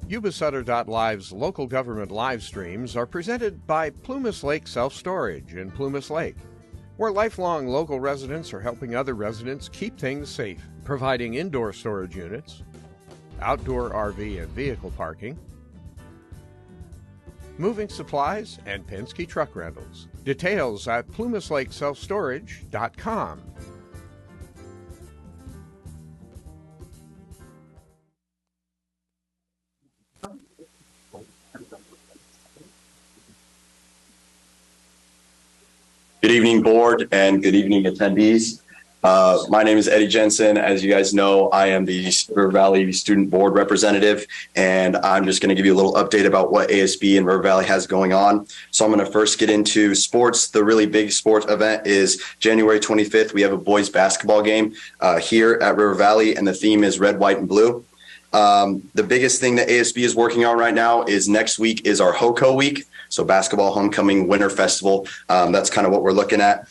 Yuba-Sutter.live's local government live streams are presented by Plumas Lake Self-Storage in Plumas Lake, where lifelong local residents are helping other residents keep things safe, providing indoor storage units, outdoor RV and vehicle parking, moving supplies, and Penske truck rentals. Details at plumaslakeselfstorage.com. Good evening, board, and good evening, attendees. My name is Eddie Jensen. As you guys know, I am the River Valley Student Board Representative, and I'm just going to give you a little update about what ASB and River Valley has going on. So I'm going to first get into sports. The really big sports event is January 25th. We have a boys basketball game here at River Valley, and the theme is red, white, and blue. The biggest thing that ASB is working on right now is next week is our HOCO week. So Basketball Homecoming Winter Festival. That's kind of what we're looking at.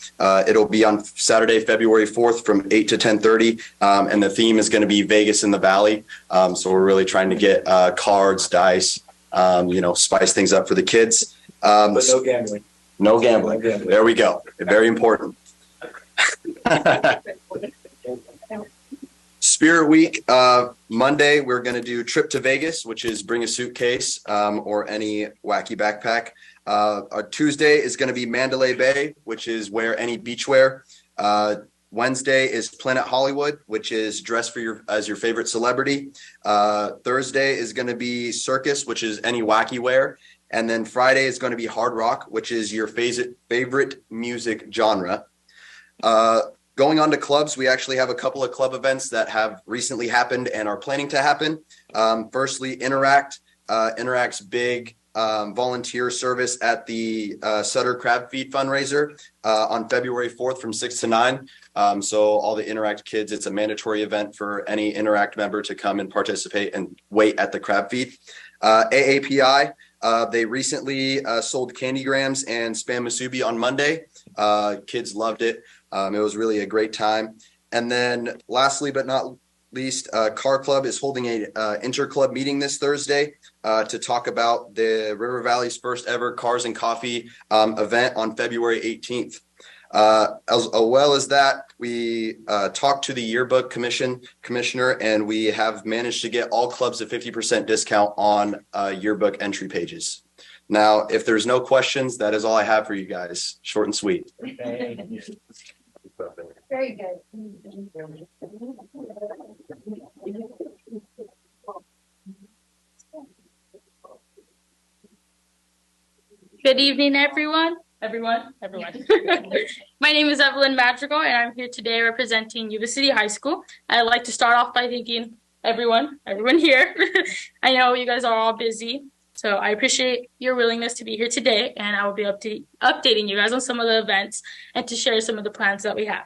It'll be on Saturday, February 4th from 8 to 10:30. And the theme is going to be Vegas in the Valley. So we're really trying to get cards, dice, spice things up for the kids. But no gambling. No gambling. There we go. Very important. Spirit Week, Monday, we're going to do Trip to Vegas, which is bring a suitcase or any wacky backpack. Tuesday is going to be Mandalay Bay, which is wear any beachwear. Wednesday is Planet Hollywood, which is dress for as your favorite celebrity. Thursday is going to be Circus, which is any wacky wear. And then Friday is going to be Hard Rock, which is your favorite music genre. Going on to clubs, we actually have a couple of club events that have recently happened and are planning to happen. Firstly, Interact. Interact's big volunteer service at the Sutter Crab Feed fundraiser on February 4th from 6 to 9. So all the Interact kids, it's a mandatory event for any Interact member to come and participate and wait at the crab feed. AAPI, they recently sold Candy Grams and Spam Musubi on Monday. Kids loved it. It was really a great time. And then lastly, but not least, Car Club is holding a inter-club meeting this Thursday to talk about the River Valley's first ever Cars and Coffee event on February 18th. As well as that, we talked to the yearbook commissioner, and we have managed to get all clubs a 50% discount on yearbook entry pages. Now, if there's no questions, that is all I have for you guys. Short and sweet. Very good. Good evening, everyone. My name is Evelyn Madrigal, and I'm here today representing Yuba City High School. I'd like to start off by thanking everyone here. I know you guys are all busy, so I appreciate your willingness to be here today, and I will be updating you guys on some of the events and to share some of the plans that we have.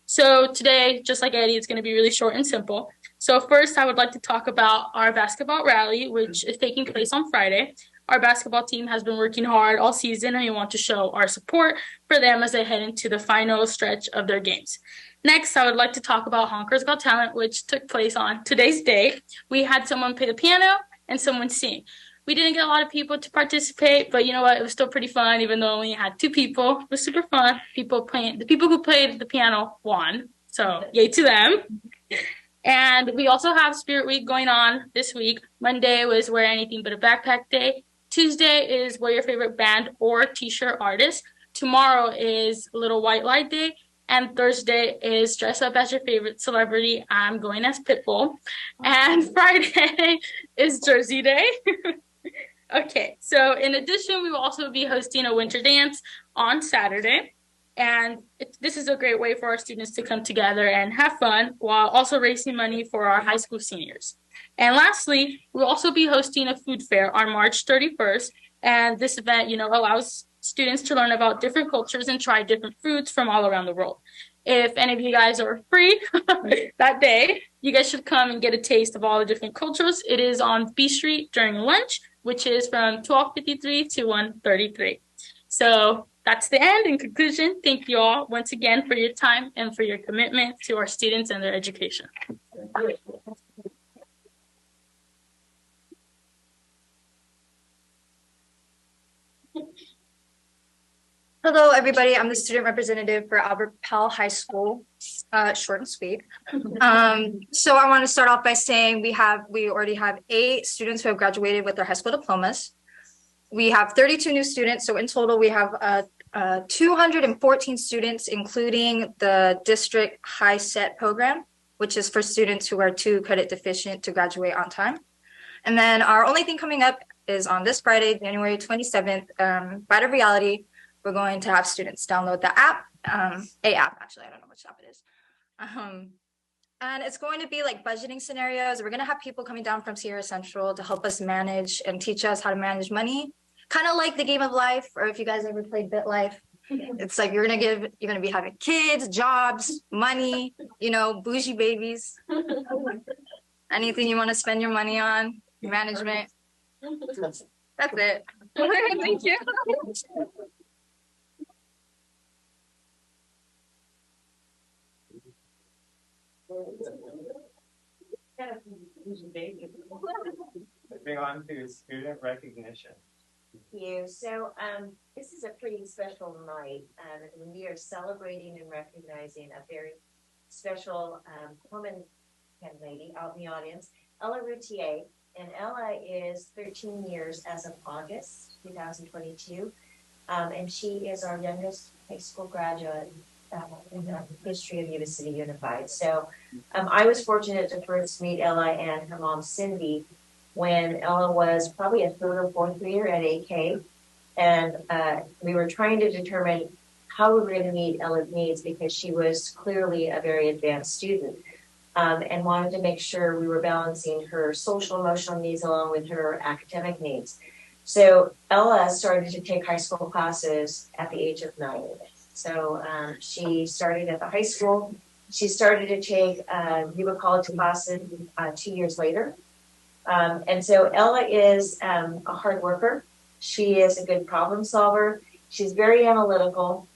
So today, just like Eddie, it's going to be really short and simple. So first, I would like to talk about our basketball rally, which is taking place on Friday. Our basketball team has been working hard all season, and we want to show our support for them as they head into the final stretch of their games. Next, I would like to talk about Honkers Got Talent, which took place on today's day. We had someone play the piano and someone sing. We didn't get a lot of people to participate, but you know what? It was still pretty fun, even though we only had 2 people. It was super fun. The people who played the piano won, so yay to them. And we also have Spirit Week going on this week. Monday was Wear Anything But a Backpack Day. Tuesday is Wear Your Favorite Band or T-shirt artist. Tomorrow is Little White Light Day. And Thursday is Dress Up as Your Favorite Celebrity. I'm going as Pitbull. And Friday is Jersey Day. Okay, so in addition, we will also be hosting a winter dance on Saturday. And this is a great way for our students to come together and have fun while also raising money for our high school seniors. And lastly, we'll also be hosting a food fair on March 31st. And this event, allows students to learn about different cultures and try different foods from all around the world. If any of you guys are free that day, you guys should come and get a taste of all the different cultures. It is on B Street during lunch, which is from 12:53 to 1:33. So that's the end. In conclusion, thank you all once again for your time and for your commitment to our students and their education. Hello, everybody. I'm the student representative for Albert Powell High School, short and sweet. So I want to start off by saying we already have 8 students who have graduated with their high school diplomas. We have 32 new students. So in total, we have 214 students, including the district high set program, which is for students who are 2 credit deficient to graduate on time. And then our only thing coming up is on this Friday, January 27th, Brighter Reality. We're going to have students download the app, actually, I don't know which app it is. And it's going to be like budgeting scenarios. We're going to have people coming down from Sierra Central to help us manage and teach us how to manage money. Kind of like the game of life, or if you guys ever played Bit Life. It's like you're going to be having kids, jobs, money, bougie babies. Anything you want to spend your money on, management. That's it. Thank you. Moving on to student recognition. Thank you. So this is a pretty special night, and we are celebrating and recognizing a very special woman young lady out in the audience, Ella Routhier. And Ella is 13 years as of August 2022, and she is our youngest high school graduate in the history of Yuba City Unified. So I was fortunate to first meet Ella and her mom Cindy when Ella was probably a 3rd or 4th grader at AK, and we were trying to determine how we were going to meet Ella's needs because she was clearly a very advanced student, and wanted to make sure we were balancing her social emotional needs along with her academic needs. So Ella started to take high school classes at the age of 9. So she started at the high school. She started to take Yuba College classes 2 years later. And so Ella is a hard worker. She is a good problem solver. She's very analytical.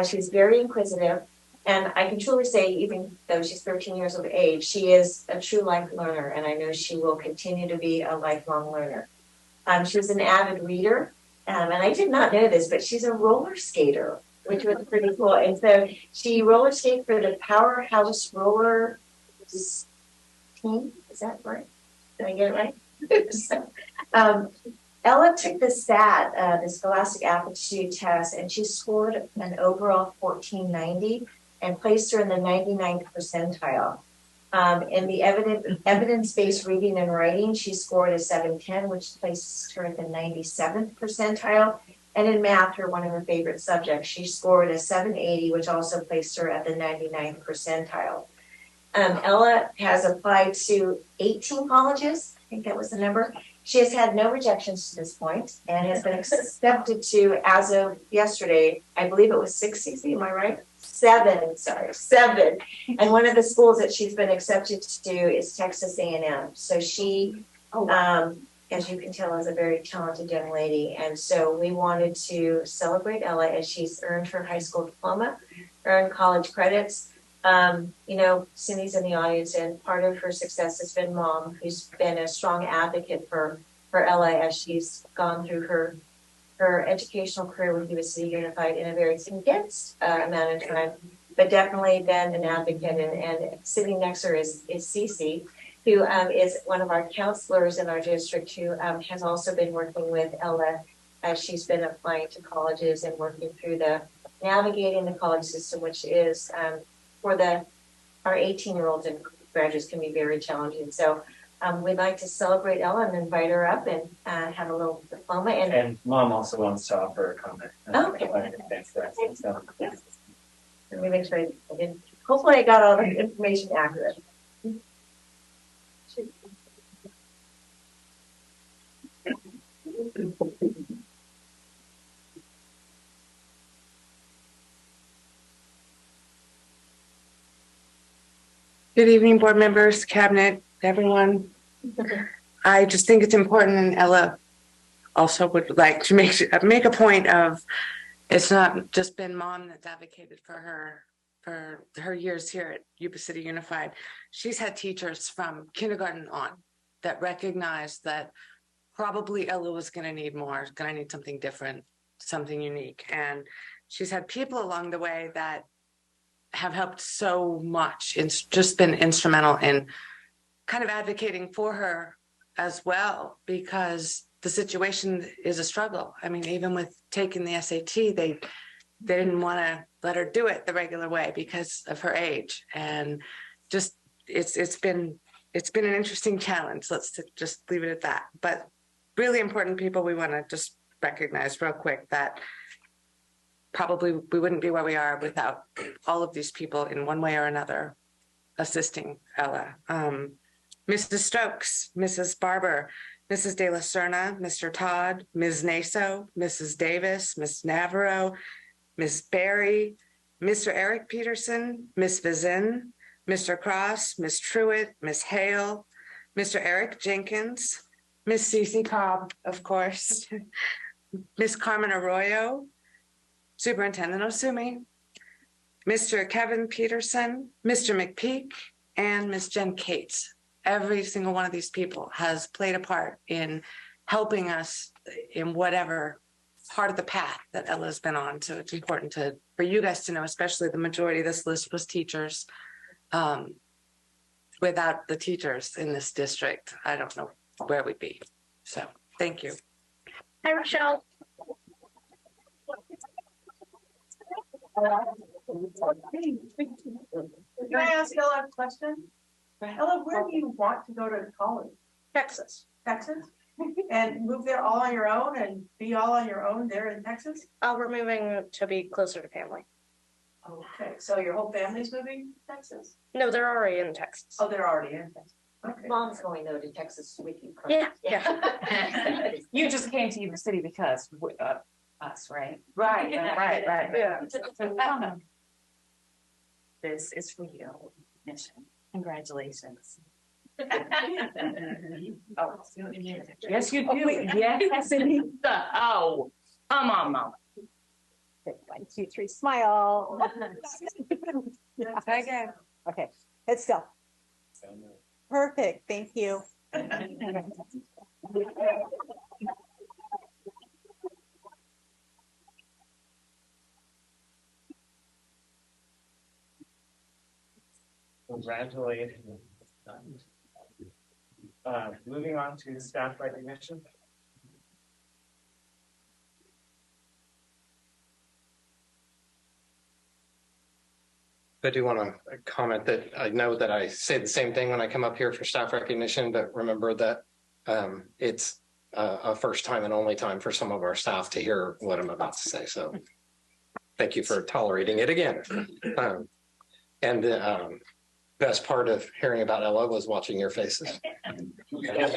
She's very inquisitive. And I can truly say, even though she's 13 years of age, she is a true life learner. And I know she will continue to be a lifelong learner. She's an avid reader. And I did not know this, but she's a roller skater, which was pretty cool. And so she roller skated for the Powerhouse Roller team. Is that right? Did I get it right? Ella took the SAT, the Scholastic Aptitude Test, and she scored an overall 1490 and placed her in the 99th percentile. In the evidence-based reading and writing, she scored a 710, which placed her at the 97th percentile. And in math, one of her favorite subjects, she scored a 780, which also placed her at the 99th percentile. Ella has applied to 18 colleges. I think that was the number. She has had no rejections to this point and has been accepted to, as of yesterday, I believe it was 60, am I right? 7. And one of the schools that she's been accepted to is Texas A&M. So she, as you can tell, is a very talented young lady. And so we wanted to celebrate Ella as she's earned her high school diploma, earned college credits. Cindy's in the audience, and part of her success has been Mom, who's been a strong advocate for Ella as she's gone through her educational career with Yuba City Unified in a very condensed amount of time, but definitely been an advocate. And sitting next to her is Cece, who is one of our counselors in our district, who has also been working with Ella as she's been applying to colleges and working through navigating the college system, which is for our 18-year-olds and graduates can be very challenging. So we'd like to celebrate Ella and invite her up and have a little diploma. And Mom also wants to offer a comment. Okay. Thanks for that. So, Yes. Let me make sure I did. Hopefully I got all the information accurate. Good evening, board members, cabinet, everyone. I just think it's important, and Ella also would like to make a point of, it's not just been Mom that's advocated for her years here at Yuba City Unified. She's had teachers from kindergarten on that recognized that probably Ella was going to need more, going to need something different something unique. And she's had people along the way that have helped so much. It's just been instrumental in kind of advocating for her as well, because the situation is a struggle. I mean, even with taking the SAT, they didn't want to let her do it the regular way because of her age. And just it's been an interesting challenge. Let's just leave it at that. But really important people we want to just recognize real quick that probably we wouldn't be where we are without all of these people in one way or another assisting Ella. Mrs. Stokes, Mrs. Barber, Mrs. De La Serna, Mr. Todd, Ms. Naso, Mrs. Davis, Ms. Navarro, Ms. Barry, Mr. Eric Peterson, Ms. Vizin, Mr. Cross, Ms. Truitt, Ms. Hale, Mr. Eric Jenkins, Ms. Cece Cobb, of course, Ms. Carmen Arroyo, Superintendent Osumi, Mr. Kevin Peterson, Mr. McPeak, and Ms. Jen Cates. Every single one of these people has played a part in helping us in whatever part of the path that Ella's been on. So it's important for you guys to know, especially the majority of this list was teachers. Without the teachers in this district, I don't know where we'd be. So thank you. Hi, Rochelle. Can I ask Ella a question? Ella, where do you want to go to college? Texas. Texas? And move there all on your own and be all on your own there in Texas? We're moving to be closer to family. Okay, so your whole family's moving to Texas? No, they're already in Texas. Oh, they're already in Texas. Okay. Mom's going though to Texas with you. Yeah. You just came to Yuba City because us, right? Right. Yeah. This is for you, mission. Congratulations. Oh, yes, you do. Yes, Anita. Oh, come on, Mama. 1, 2, 3, smile. Try again. Okay, it's still. Perfect, thank you. Congratulations. Moving on to staff recognition. I do want to comment that I know that I say the same thing when I come up here for staff recognition, but remember that it's a first time and only time for some of our staff to hear what I'm about to say. So thank you for tolerating it again. And the best part of hearing about Ella was watching your faces. Yeah.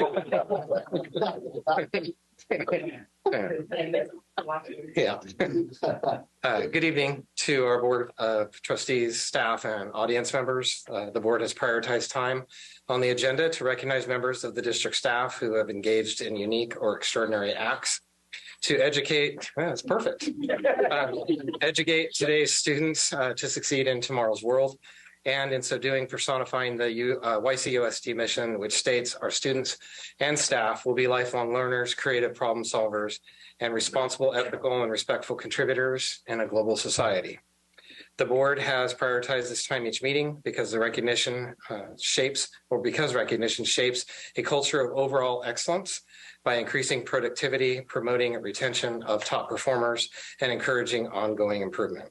Good evening to our board of trustees, staff, and audience members. The board has prioritized time on the agenda to recognize members of the district staff who have engaged in unique or extraordinary acts to educate. That's perfect. Educate today's students to succeed in tomorrow's world. And in so doing, personifying the YCUSD mission, which states our students and staff will be lifelong learners, creative problem solvers, and responsible, ethical, and respectful contributors in a global society. The board has prioritized this time each meeting because recognition shapes a culture of overall excellence by increasing productivity, promoting retention of top performers, and encouraging ongoing improvement.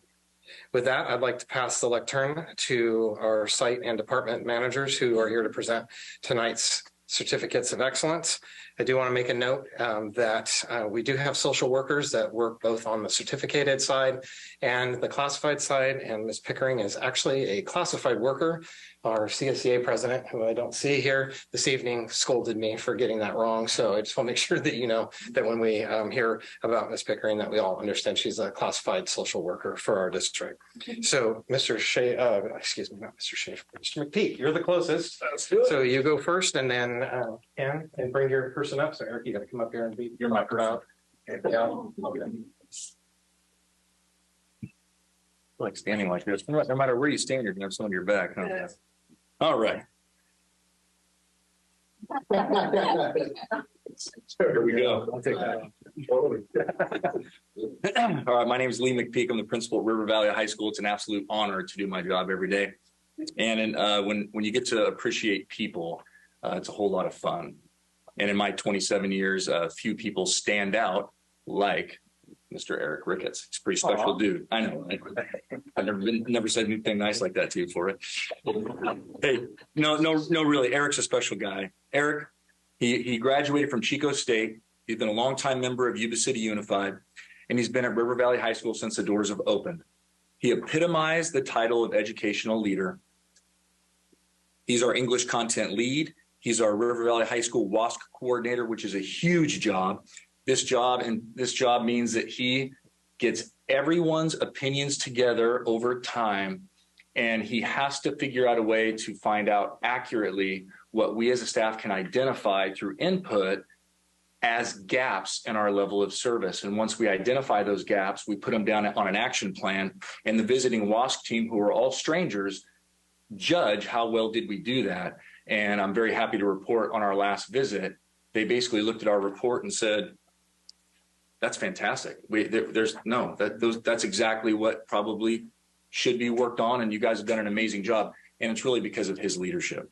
With that, I'd like to pass the lectern to our site and department managers who are here to present tonight's certificates of excellence. I do want to make a note that we do have social workers that work both on the certificated side and the classified side, and Ms. Pickering is actually a classified worker. Our CSEA president, who I don't see here this evening, scolded me for getting that wrong. So I just want to make sure that you know that when we hear about Ms. Pickering, that we all understand she's a classified social worker for our district. So Mr. Excuse me, not Mr. Schaefer, Mr. McPeak, you're the closest. So you go first, and then Ken, and bring your person up. So Eric, you got to come up here and be your mic out. Yeah. Okay. Like standing like this. No matter where you stand, you're going to have someone on your back. Huh? Yeah. All right. Here we go. I'll take that. All right, my name is Lee McPeak. I'm the principal at River Valley High School. It's an absolute honor to do my job every day. And when you get to appreciate people, it's a whole lot of fun. And in my 27 years, a few people stand out, like Mr. Eric Ricketts. He's a pretty special dude. I know. I've never said anything nice like that to you for it. Hey, no, really. Eric's a special guy. Eric, he graduated from Chico State. He's been a longtime member of Yuba City Unified, and he's been at River Valley High School since the doors have opened. He epitomized the title of educational leader. He's our English content lead. He's our River Valley High School WASC coordinator, which is a huge job. This job means that he gets everyone's opinions together over time, and he has to figure out a way to find out accurately what we as a staff can identify through input as gaps in our level of service. And once we identify those gaps, we put them down on an action plan, and the visiting WASC team, who are all strangers, judge how well did we do that. And I'm very happy to report on our last visit, they basically looked at our report and said, that's fantastic. That's exactly what probably should be worked on, and you guys have done an amazing job. And it's really because of his leadership.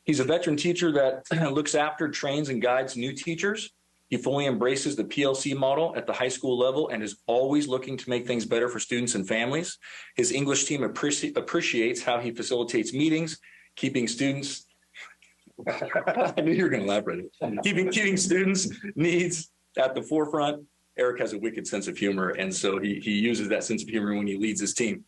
He's a veteran teacher that looks after, trains, and guides new teachers. He fully embraces the PLC model at the high school level and is always looking to make things better for students and families. His English team appreciates how he facilitates meetings, keeping students, I knew you were going to elaborate, keeping students' needs at the forefront. Eric has a wicked sense of humor, and so he uses that sense of humor when he leads his team.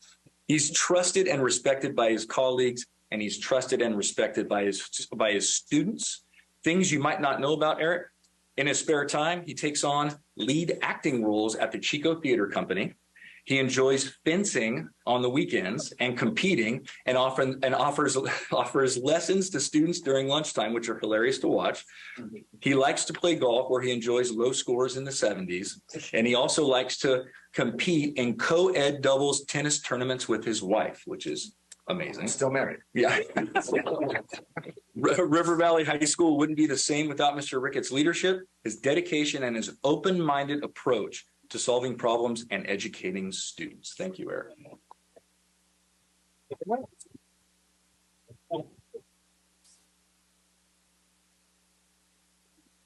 He's trusted and respected by his colleagues, and he's trusted and respected by his students. Things you might not know about Eric: in his spare time, he takes on lead acting roles at the Chico Theater Company. He enjoys fencing on the weekends and competing, and offers lessons to students during lunchtime, which are hilarious to watch. He likes to play golf, where he enjoys low scores in the 70s. And he also likes to compete in co-ed doubles tennis tournaments with his wife, which is amazing. Still married. Yeah. River Valley High School wouldn't be the same without Mr. Ricketts' leadership, his dedication, and his open-minded approach to solving problems and educating students. Thank you, Eric.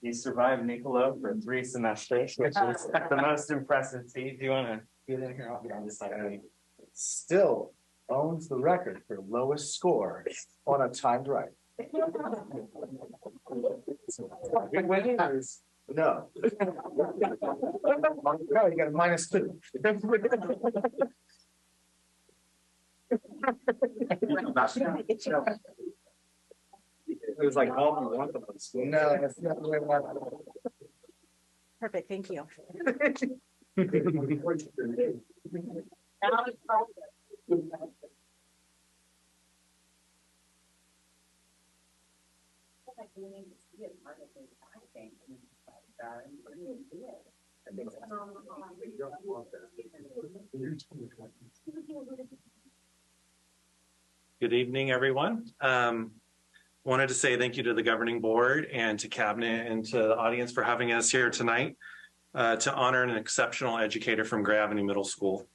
He survived Niccolo for 3 semesters, which is the most impressive feat. Do you want to get in here? I'll be on this side. Still owns the record for lowest score on a timed ride. No. No, you got a -2. It was like all you want them. No, that's not the way I want it. Perfect, thank you. Good evening, everyone. Wanted to say thank you to the governing board and to cabinet and to the audience for having us here tonight to honor an exceptional educator from Gray Avenue Middle School.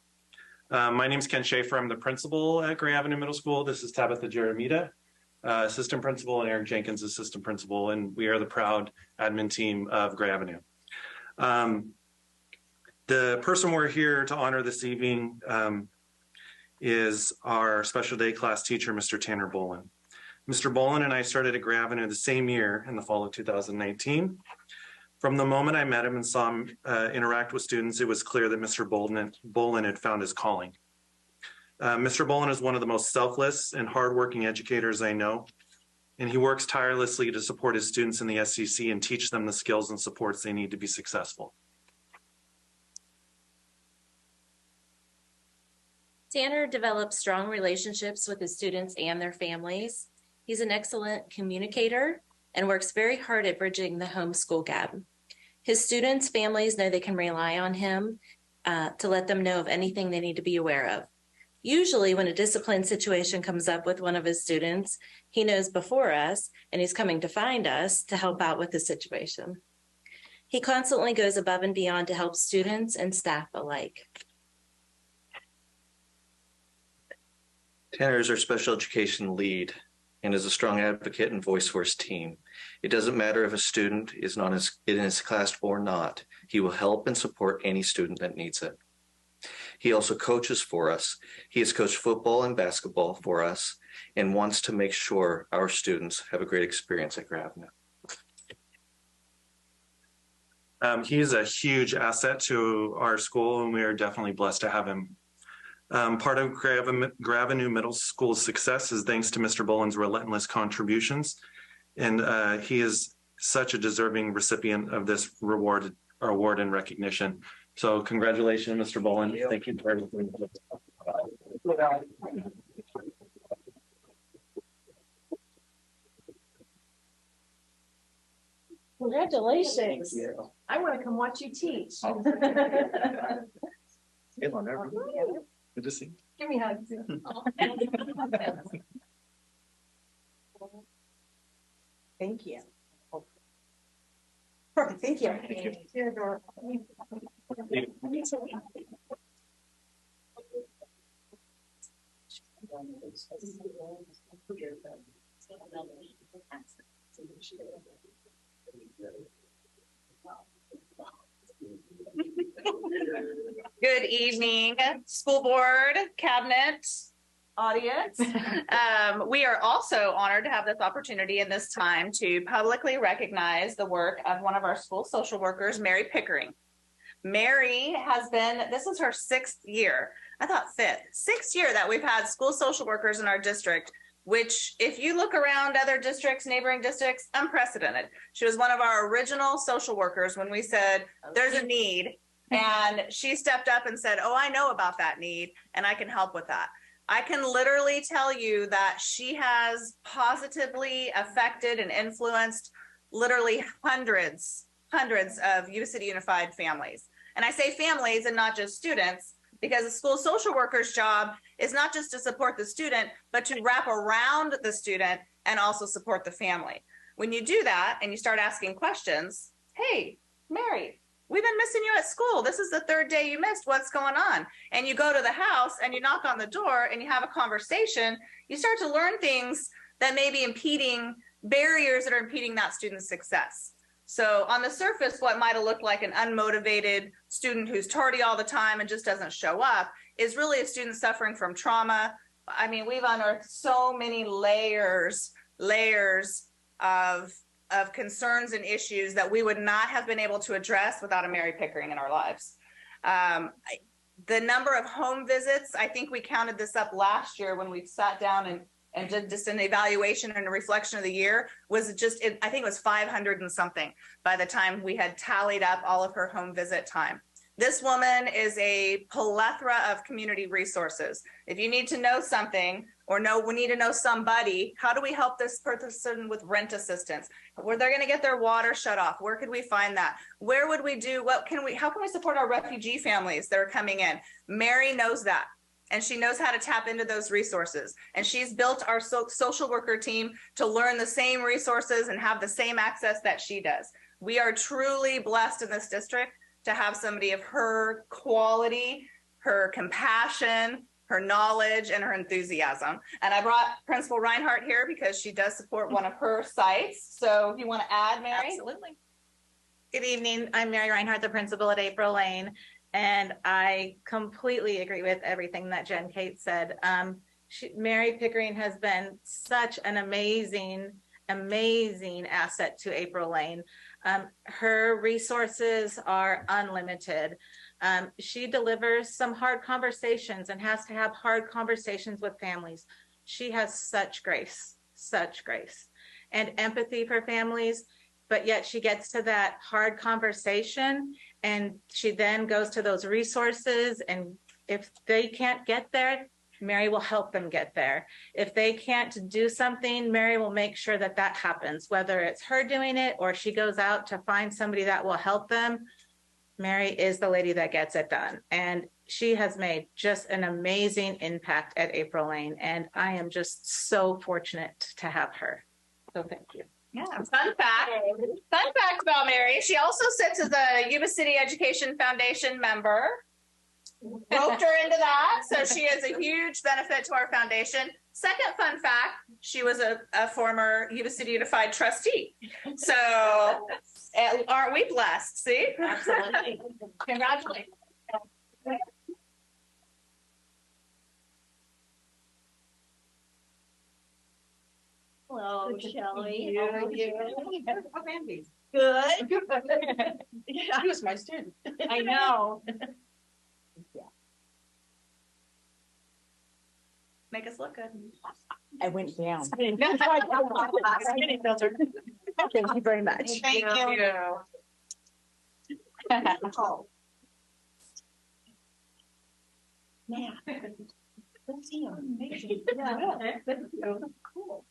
My name is Ken Schaefer. I'm the principal at Gray Avenue Middle School. This is Tabitha Jeremita, assistant principal, and Eric Jenkins, assistant principal, and we are the proud admin team of Gray Avenue. The person we're here to honor this evening is our special day class teacher, Mr. Tanner Bolin. Mr. Bolin and I started at Gray Avenue the same year in the fall of 2019. From the moment I met him and saw him interact with students, it was clear that Mr. Bolin had found his calling. Mr. Bolin is one of the most selfless and hardworking educators I know, and he works tirelessly to support his students in the SCC and teach them the skills and supports they need to be successful. Tanner develops strong relationships with his students and their families. He's an excellent communicator and works very hard at bridging the homeschool gap. His students' families know they can rely on him to let them know of anything they need to be aware of. Usually when a discipline situation comes up with one of his students, he knows before us and he's coming to find us to help out with the situation. He constantly goes above and beyond to help students and staff alike. Tanner is our special education lead and is a strong advocate and voice for his team. It doesn't matter if a student is not in his class or not. He will help and support any student that needs it. He also coaches for us. He has coached football and basketball for us and wants to make sure our students have a great experience at Gravenue. He is a huge asset to our school, and we are definitely blessed to have him. Part of Gravenue Middle School's success is thanks to Mr. Boland's relentless contributions, and he is such a deserving recipient of this award and recognition. So congratulations, Mr. Boland. Thank you for everything. Congratulations. I want to come watch you teach. Good to see you. Give me hugs. Thank you. Perfect. Thank you. You're adorable. Good evening, school board, cabinet, audience. We are also honored to have this opportunity and this time to publicly recognize the work of one of our school social workers, Mary Pickering. Mary has been, this is her 6th year. I thought 5th, 6th year that we've had school social workers in our district, which if you look around other districts, neighboring districts, unprecedented. She was one of our original social workers when we said, there's a need. And she stepped up and said, oh, I know about that need and I can help with that. I can literally tell you that she has positively affected and influenced literally hundreds of Yuba-Sutter Unified families. And I say families and not just students, because a school social worker's job is not just to support the student, but to wrap around the student and also support the family. When you do that and you start asking questions, hey, Mary, we've been missing you at school. This is the 3rd day you missed. What's going on? And you go to the house and you knock on the door and you have a conversation. You start to learn things that may be impeding, barriers that are impeding that student's success. So on the surface, what might have looked like an unmotivated student who's tardy all the time and just doesn't show up is really a student suffering from trauma. I mean, we've unearthed so many layers of concerns and issues that we would not have been able to address without a Mary Pickering in our lives. The number of home visits, I think we counted this up last year when we sat down and did just an evaluation and a reflection of the year, was just, I think it was 500 and something by the time we had tallied up all of her home visit time. This woman is a plethora of community resources. If you need to know something or we need to know somebody, how do we help this person with rent assistance? Where they're going to get their water shut off? Where could we find that? Where would we do, how can we support our refugee families that are coming in? Mary knows that. And she knows how to tap into those resources. And she's built our social worker team to learn the same resources and have the same access that she does. We are truly blessed in this district to have somebody of her quality, her compassion, her knowledge, and her enthusiasm. And I brought Principal Reinhardt here because she does support one of her sites. So if you want to add, Mary? Absolutely. Good evening. I'm Mary Reinhardt, the principal at April Lane. And I completely agree with everything that Jen Kate said. Mary Pickering has been such an amazing asset to April Lane. Her resources are unlimited. She delivers some hard conversations and has to have hard conversations with families. She has such grace and empathy for families, but yet she gets to that hard conversation and she then goes to those resources. And if they can't get there, Mary will help them get there. If they can't do something, Mary will make sure that that happens, whether it's her doing it or she goes out to find somebody that will help them. Mary is the lady that gets it done. And she has made just an amazing impact at April Lane. And I am just so fortunate to have her. So thank you. Yeah, fun fact about Mary. She also sits as a Yuba City Education Foundation member. Roped her into that. So she is a huge benefit to our foundation. Second fun fact, she was a former Yuba City Unified trustee. So aren't we blessed? See? Absolutely. Congratulations. Hello, Shelley. You. How are you? Good. Yeah. He was my student. I know. Make us look good. I went down. Skinny filter. Thank you very much. Thank you. Oh. Yeah. Let's see him. Yeah. Cool.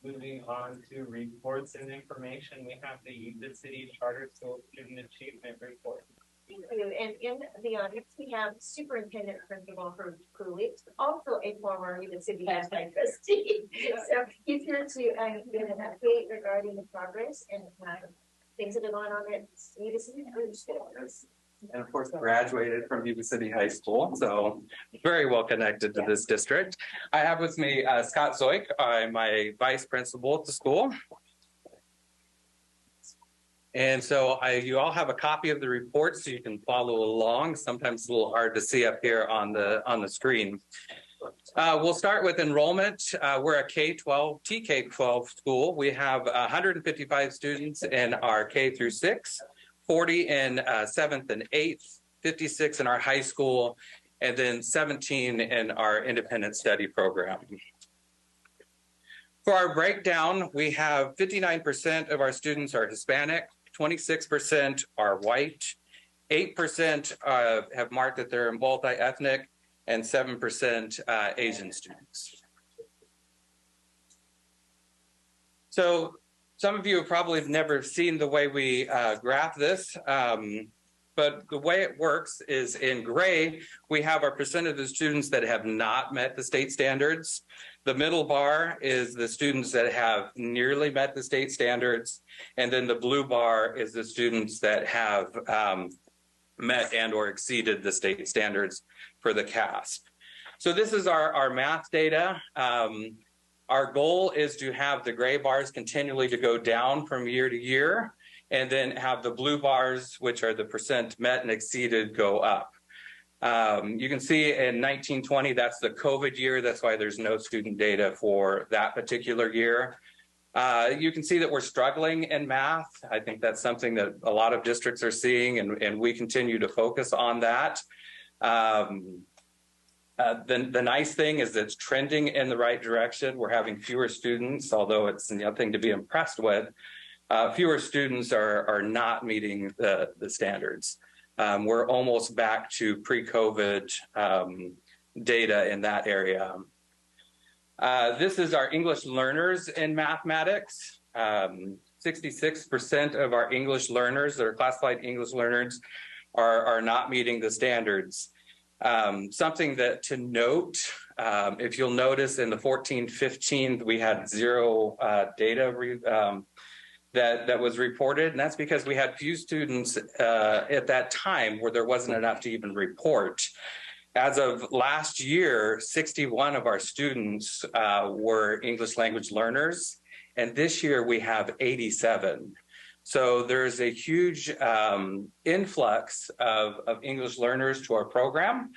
Moving on to reports and information, we have the Yuba City Charter School Student Achievement Report. Thank you. And in the audience, we have Superintendent Principal for Coolidge, also a former Yuba City Unified trustee. So he's here to give an update regarding the progress and things that are going on at Yuba City schools. And of course, graduated from Yuba City High School, so very well connected to this district. I have with me Scott Zoik, I'm my vice principal at the school. And so you all have a copy of the report so you can follow along. Sometimes it's a little hard to see up here on the screen. We'll start with enrollment. We're a K-12, TK-12 school. We have 155 students in our K through 6. 40 in 7th and 8th, 56 in our high school, and then 17 in our independent study program. For our breakdown, we have 59% of our students are Hispanic, 26% are white, 8% have marked that they're multi-ethnic, and 7% Asian students. So some of you have probably never seen the way we graph this, but the way it works is in gray, we have our percentage of the students that have not met the state standards. The middle bar is the students that have nearly met the state standards. And then the blue bar is the students that have met and or exceeded the state standards for the CASP. So this is our math data. Our goal is to have the gray bars continually to go down from year to year, and then have the blue bars, which are the percent met and exceeded, go up. You can see in 1920, that's the COVID year. That's why there's no student data for that particular year. You can see that we're struggling in math. I think that's something that a lot of districts are seeing, and we continue to focus on that. The nice thing is it's trending in the right direction. We're having fewer students, although it's nothing to be impressed with. Fewer students are not meeting the standards. We're almost back to pre-COVID data in that area. This is our English learners in mathematics. 66% of our English learners that are classified English learners are not meeting the standards. Something that to note, if you'll notice in the 14-15, we had zero data that was reported, and that's because we had few students at that time where there wasn't enough to even report. As of last year, 61 of our students were English language learners, and this year we have 87. So there's a huge influx of English learners to our program,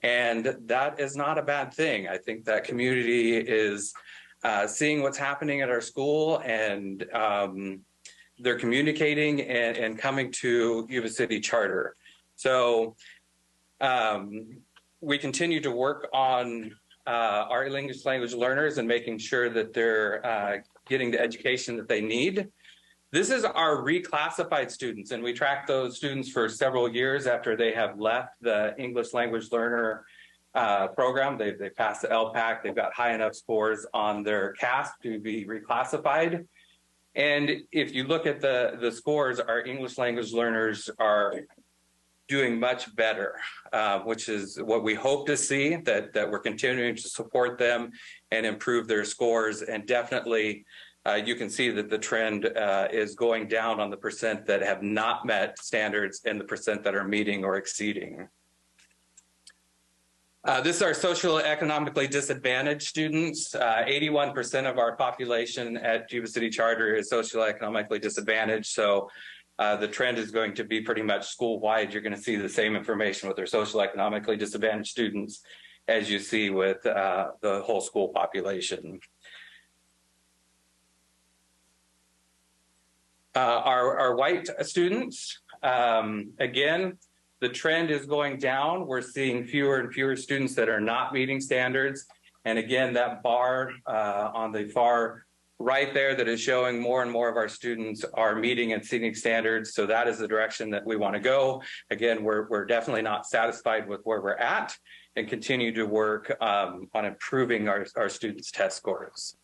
and that is not a bad thing. I think that community is seeing what's happening at our school, and they're communicating and coming to Yuba City Charter. So we continue to work on our English language learners and making sure that they're getting the education that they need. This is our reclassified students, and we track those students for several years after they have left the English language learner program. They passed the LPAC, they've got high enough scores on their CASP to be reclassified. And if you look at the scores, our English language learners are doing much better, which is what we hope to see, that we're continuing to support them and improve their scores. And definitely you can see that the trend is going down on the percent that have not met standards and the percent that are meeting or exceeding. This is our socioeconomically disadvantaged students. 81% of our population at Yuba City Charter is socioeconomically disadvantaged. So the trend is going to be pretty much school-wide. You're going to see the same information with our socioeconomically disadvantaged students as you see with the whole school population. Our white students, again, the trend is going down. We're seeing fewer and fewer students that are not meeting standards. And again, that bar on the far right there that is showing more and more of our students are meeting and exceeding standards. So that is the direction that we want to go. Again, we're definitely not satisfied with where we're at and continue to work on improving our students' test scores.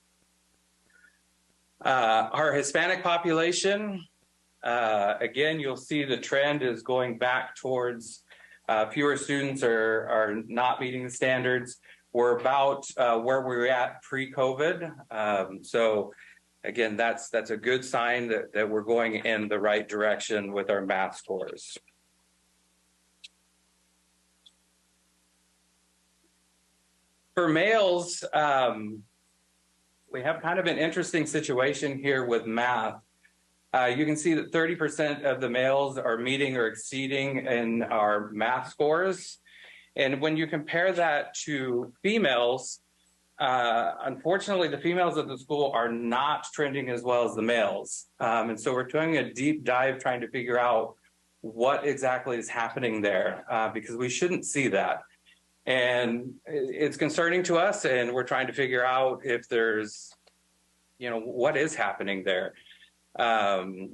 Our Hispanic population, again, you'll see the trend is going back towards fewer students are not meeting the standards. We're about where we were at pre-COVID. So again, that's a good sign that we're going in the right direction with our math scores. For males, we have kind of an interesting situation here with math. You can see that 30% of the males are meeting or exceeding in our math scores. And when you compare that to females, unfortunately, the females at the school are not trending as well as the males. And so we're doing a deep dive trying to figure out what exactly is happening there, because we shouldn't see that. And it's concerning to us, and we're trying to figure out if there's, what is happening there.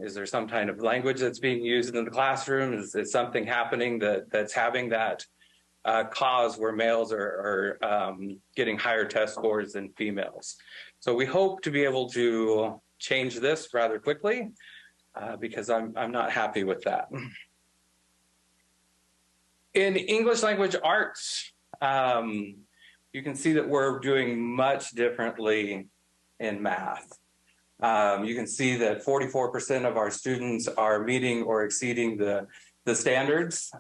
Is there some kind of language that's being used in the classroom? Is something happening that's having that cause where males are getting higher test scores than females? So we hope to be able to change this rather quickly because I'm not happy with that. In English language arts, you can see that we're doing much differently in math. You can see that 44% of our students are meeting or exceeding the standards,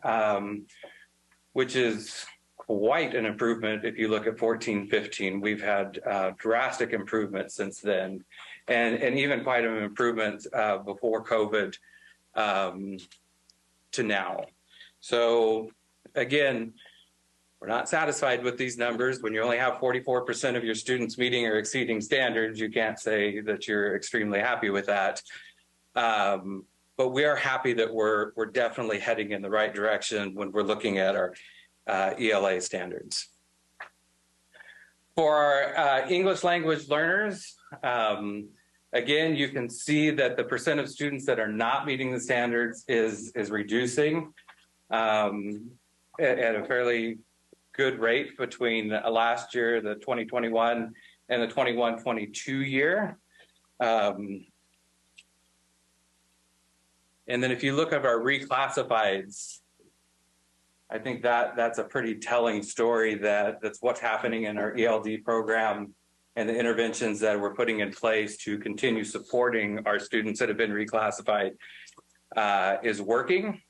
which is quite an improvement if you look at 14-15. We've had drastic improvements since then, and even quite an improvement before COVID to now. So again, we're not satisfied with these numbers. When you only have 44% of your students meeting or exceeding standards, you can't say that you're extremely happy with that. But we are happy that we're definitely heading in the right direction when we're looking at our ELA standards. For our English language learners, again, you can see that the percent of students that are not meeting the standards is reducing at a fairly good rate between last year, the 2021, and the 21-22 year. And then if you look at our reclassifieds, I think that's a pretty telling story that's what's happening in our ELD program and the interventions that we're putting in place to continue supporting our students that have been reclassified is working,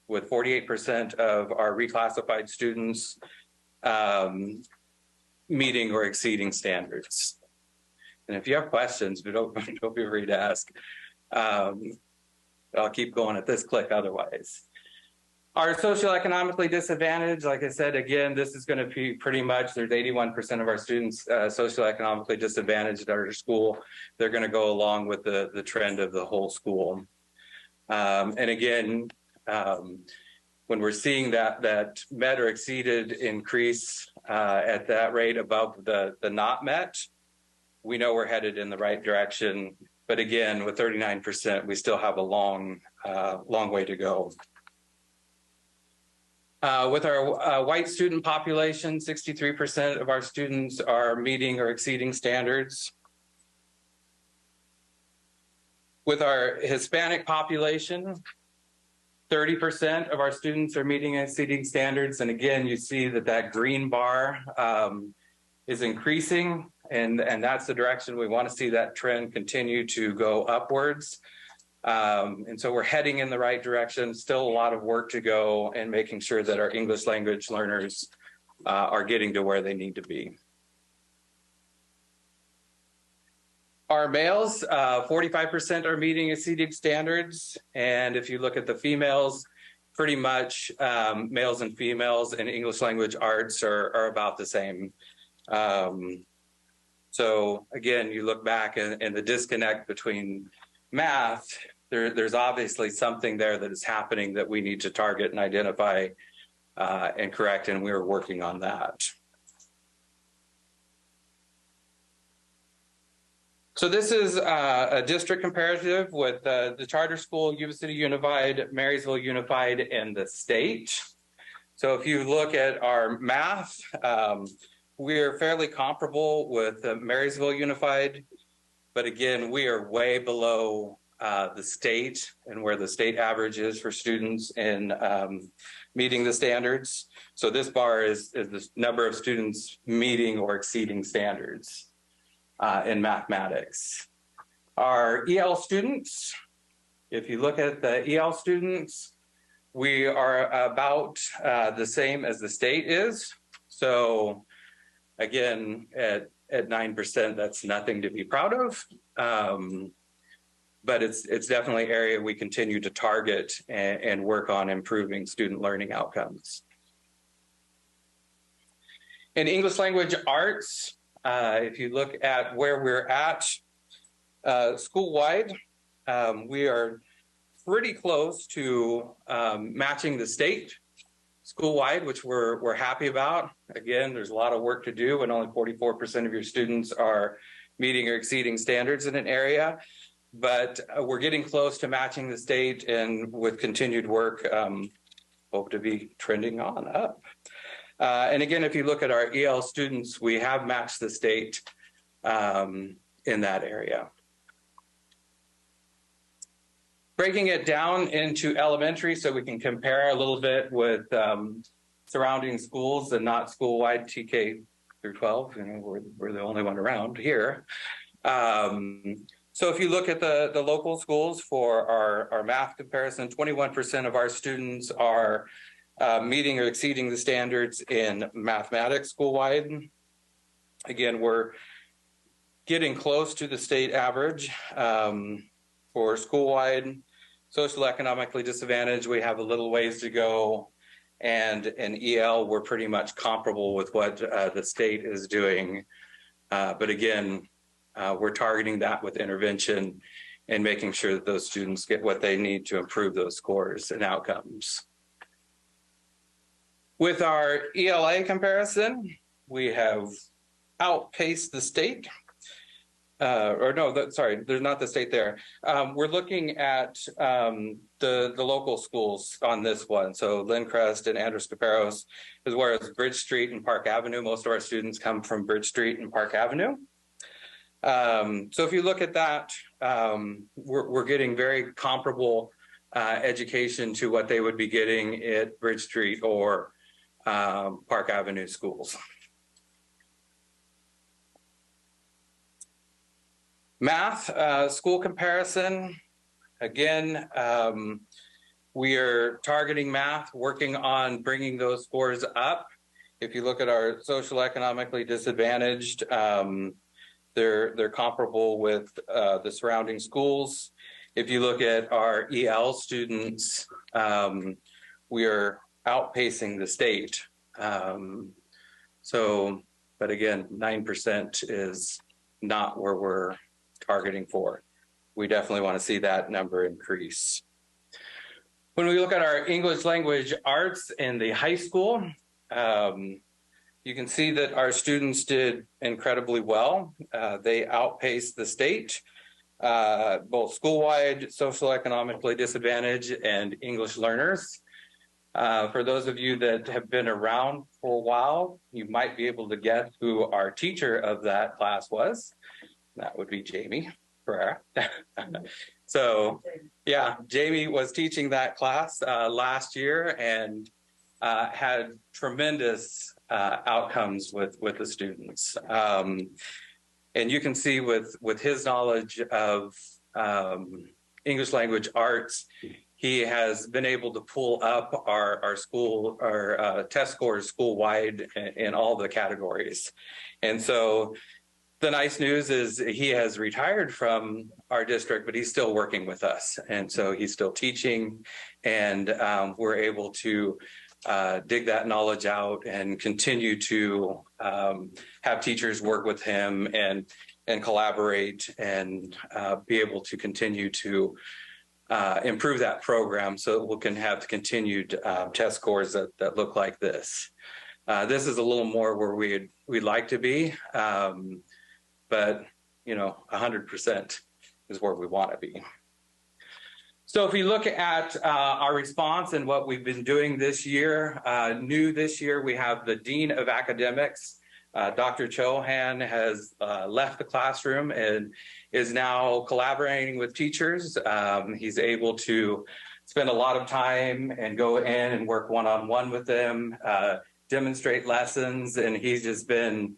with 48% of our reclassified students meeting or exceeding standards. And if you have questions, don't be afraid to ask. I'll keep going at this click otherwise. Our socioeconomically disadvantaged, like I said, again, this is going to be pretty much, there's 81% of our students socioeconomically disadvantaged at our school. They're going to go along with the trend of the whole school. And again, when we're seeing that met or exceeded increase at that rate above the not met, we know we're headed in the right direction. But again, with 39%, we still have a long way to go. With our white student population, 63% of our students are meeting or exceeding standards. With our Hispanic population, 30% of our students are meeting and exceeding standards. And again, you see that that green bar is increasing, and that's the direction we want to see that trend continue to go upwards. And so we're heading in the right direction. Still a lot of work to go and making sure that our English language learners are getting to where they need to be. Our males, 45% are meeting exceeding standards. And if you look at the females, pretty much males and females in English language arts are about the same. So again, you look back and the disconnect between math, there's obviously something there that is happening that we need to target and identify and correct, and we're working on that. So this is a district comparative with the charter school, Yuba City Unified, Marysville Unified, and the state. So if you look at our math, we're fairly comparable with Marysville Unified, but again, we are way below the state and where the state average is for students in meeting the standards. So this bar is the number of students meeting or exceeding standards in mathematics. Our EL students, if you look at the EL students, we are about the same as the state is. So again, at 9%, that's nothing to be proud of. But it's definitely an area we continue to target and work on improving student learning outcomes. In English language arts, if you look at where we're at school-wide, we are pretty close to matching the state school-wide, which we're happy about. Again, there's a lot of work to do, and only 44% of your students are meeting or exceeding standards in an area. But we're getting close to matching the state, and with continued work, hope to be trending on up. And again, if you look at our EL students, we have matched the state in that area. Breaking it down into elementary so we can compare a little bit with surrounding schools and not school-wide TK through 12. You know, we're the only one around here. So if you look at the local schools for our math comparison, 21% of our students are meeting or exceeding the standards in mathematics school-wide. Again, we're getting close to the state average for school-wide. Social economically disadvantaged, we have a little ways to go. And in EL, we're pretty much comparable with what the state is doing. But again, we're targeting that with intervention and making sure that those students get what they need to improve those scores and outcomes. With our ELA comparison, we have outpaced the state. Sorry, there's not the state there. We're looking at the local schools on this one. So Lindcrest and Andros Caperos, as well as Bridge Street and Park Avenue. Most of our students come from Bridge Street and Park Avenue. So if you look at that, we're getting very comparable education to what they would be getting at Bridge Street or Park Avenue schools. Math school comparison. Again, we are targeting math, working on bringing those scores up. If you look at our social economically disadvantaged, they're comparable with the surrounding schools. If you look at our EL students, we are outpacing the state. But again, 9% is not where we're targeting for. We definitely want to see that number increase. When we look at our English language arts in the high school, you can see that our students did incredibly well. They outpaced the state, both school-wide, social economically disadvantaged, and English learners. For those of you that have been around for a while, you might be able to guess who our teacher of that class was. That would be Jamie Pereira. So yeah, Jamie was teaching that class last year and had tremendous outcomes with the students. And you can see with his knowledge of English language arts, he has been able to pull up our school, our test scores school-wide in all the categories. And so the nice news is he has retired from our district, but he's still working with us. And so he's still teaching, and we're able to dig that knowledge out and continue to have teachers work with him and collaborate and be able to continue to improve that program so that we can have continued test scores that look like this. This is a little more where we'd like to be, but 100% is where we want to be. So if we look at our response and what we've been doing this year, new this year, we have the Dean of Academics. Dr. Chohan has left the classroom and is now collaborating with teachers. He's able to spend a lot of time and go in and work one-on-one with them, demonstrate lessons, and he's just been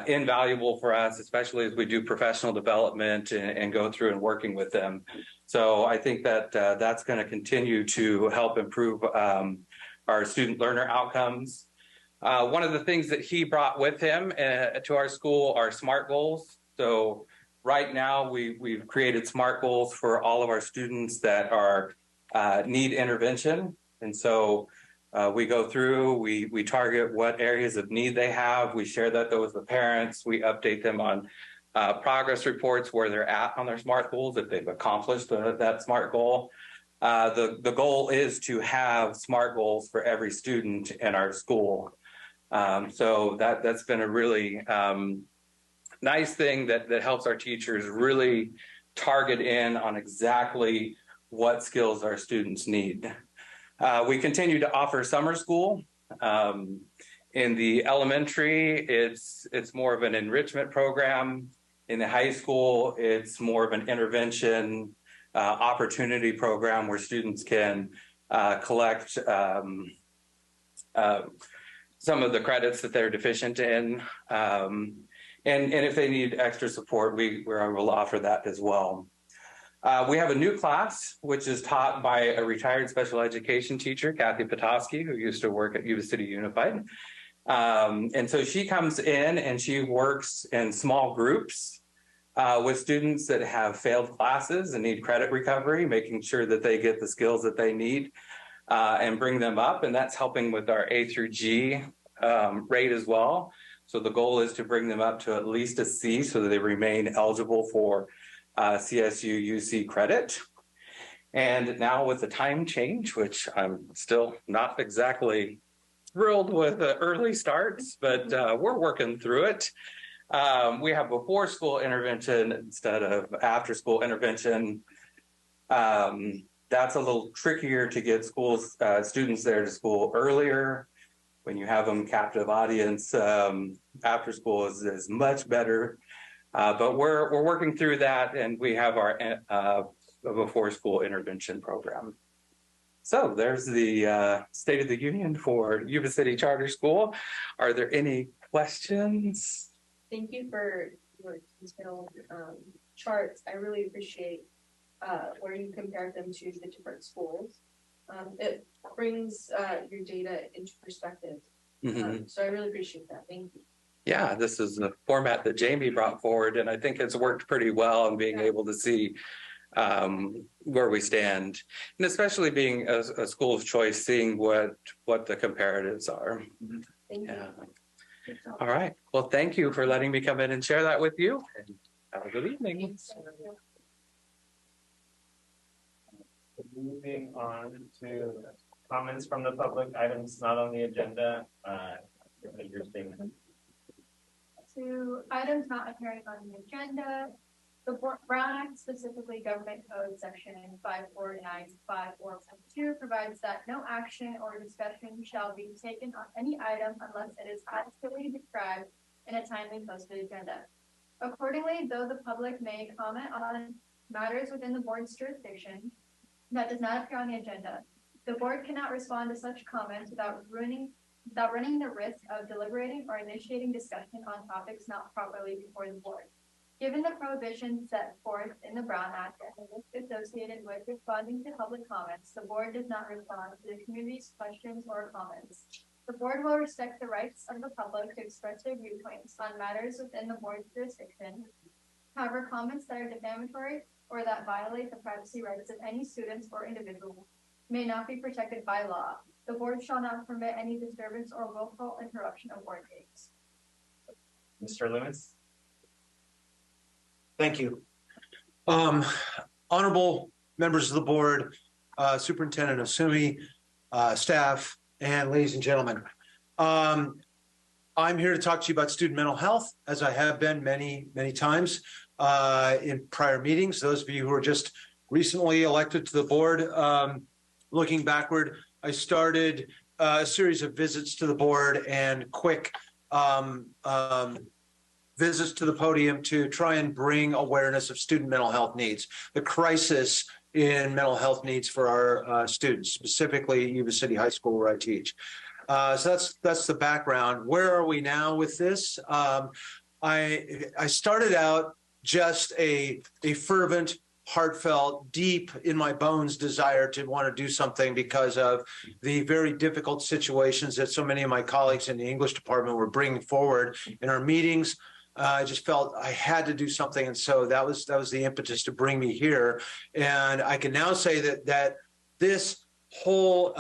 invaluable for us, especially as we do professional development and go through and working with them. So I think that that's going to continue to help improve our student learner outcomes. One of the things that he brought with him to our school are SMART goals. So right now we've created SMART goals for all of our students that are need intervention. And so we go through, we target what areas of need they have. We share that with the parents. We update them on progress reports where they're at on their SMART goals, if they've accomplished that SMART goal. The goal is to have SMART goals for every student in our school. So that's been a really nice thing that helps our teachers really target in on exactly what skills our students need. We continue to offer summer school. In the elementary, it's more of an enrichment program. In the high school, it's more of an intervention opportunity program where students can collect some of the credits that they're deficient in. And if they need extra support, we're able to offer that as well. We have a new class, which is taught by a retired special education teacher, Kathy Petoskey, who used to work at Yuba-Sutter Unified. And so she comes in and she works in small groups with students that have failed classes and need credit recovery, making sure that they get the skills that they need and bring them up. And that's helping with our A through G rate as well. So the goal is to bring them up to at least a C so that they remain eligible for CSU UC credit. And now with the time change, which I'm still not exactly thrilled with the early starts, but we're working through it. We have before school intervention instead of after school intervention. That's a little trickier to get students there to school earlier. When you have them captive audience, after school is much better. But we're working through that, and we have our before school intervention program. So there's the State of the Union for Yuba City Charter School. Are there any questions? Thank you for your detailed charts. I really appreciate where you compared them to the different schools. It brings your data into perspective. So I really appreciate that. Thank you. Yeah, this is the format that Jamie brought forward, and I think it's worked pretty well in being able to see where we stand, and especially being a school of choice, seeing what the comparatives are. Thank you. All right. Well, thank you for letting me come in and share that with you. And have a good evening. Moving on to comments from the public, items not on the agenda. To items not appearing on the agenda, the Brown Act, specifically Government Code Section 54954.2, provides that no action or discussion shall be taken on any item unless it is adequately described in a timely posted agenda. Accordingly, though the public may comment on matters within the board's jurisdiction that does not appear on the agenda. The board cannot respond to such comments without running the risk of deliberating or initiating discussion on topics not properly before the board. Given the prohibitions set forth in the Brown Act and the risk associated with responding to public comments, the board does not respond to the community's questions or comments. The board will respect the rights of the public to express their viewpoints on matters within the board's jurisdiction. However, comments that are defamatory or that violate the privacy rights of any students or individual may not be protected by law. The board shall not permit any disturbance or willful interruption of board meetings. Mr. Lewis. Thank you. Honorable members of the board, Superintendent Osumi, staff, and ladies and gentlemen. I'm here to talk to you about student mental health, as I have been many, many times in prior meetings. Those of you who are just recently elected to the board, looking backward, I started a series of visits to the board and quick visits to the podium to try and bring awareness of student mental health needs, the crisis in mental health needs for our students, specifically Yuba City High School where I teach. So that's the background. Where are we now with this? I started out just a fervent, heartfelt, deep in my bones desire to want to do something because of the very difficult situations that so many of my colleagues in the English department were bringing forward in our meetings. I just felt I had to do something, and so that was the impetus to bring me here. And I can now say that this whole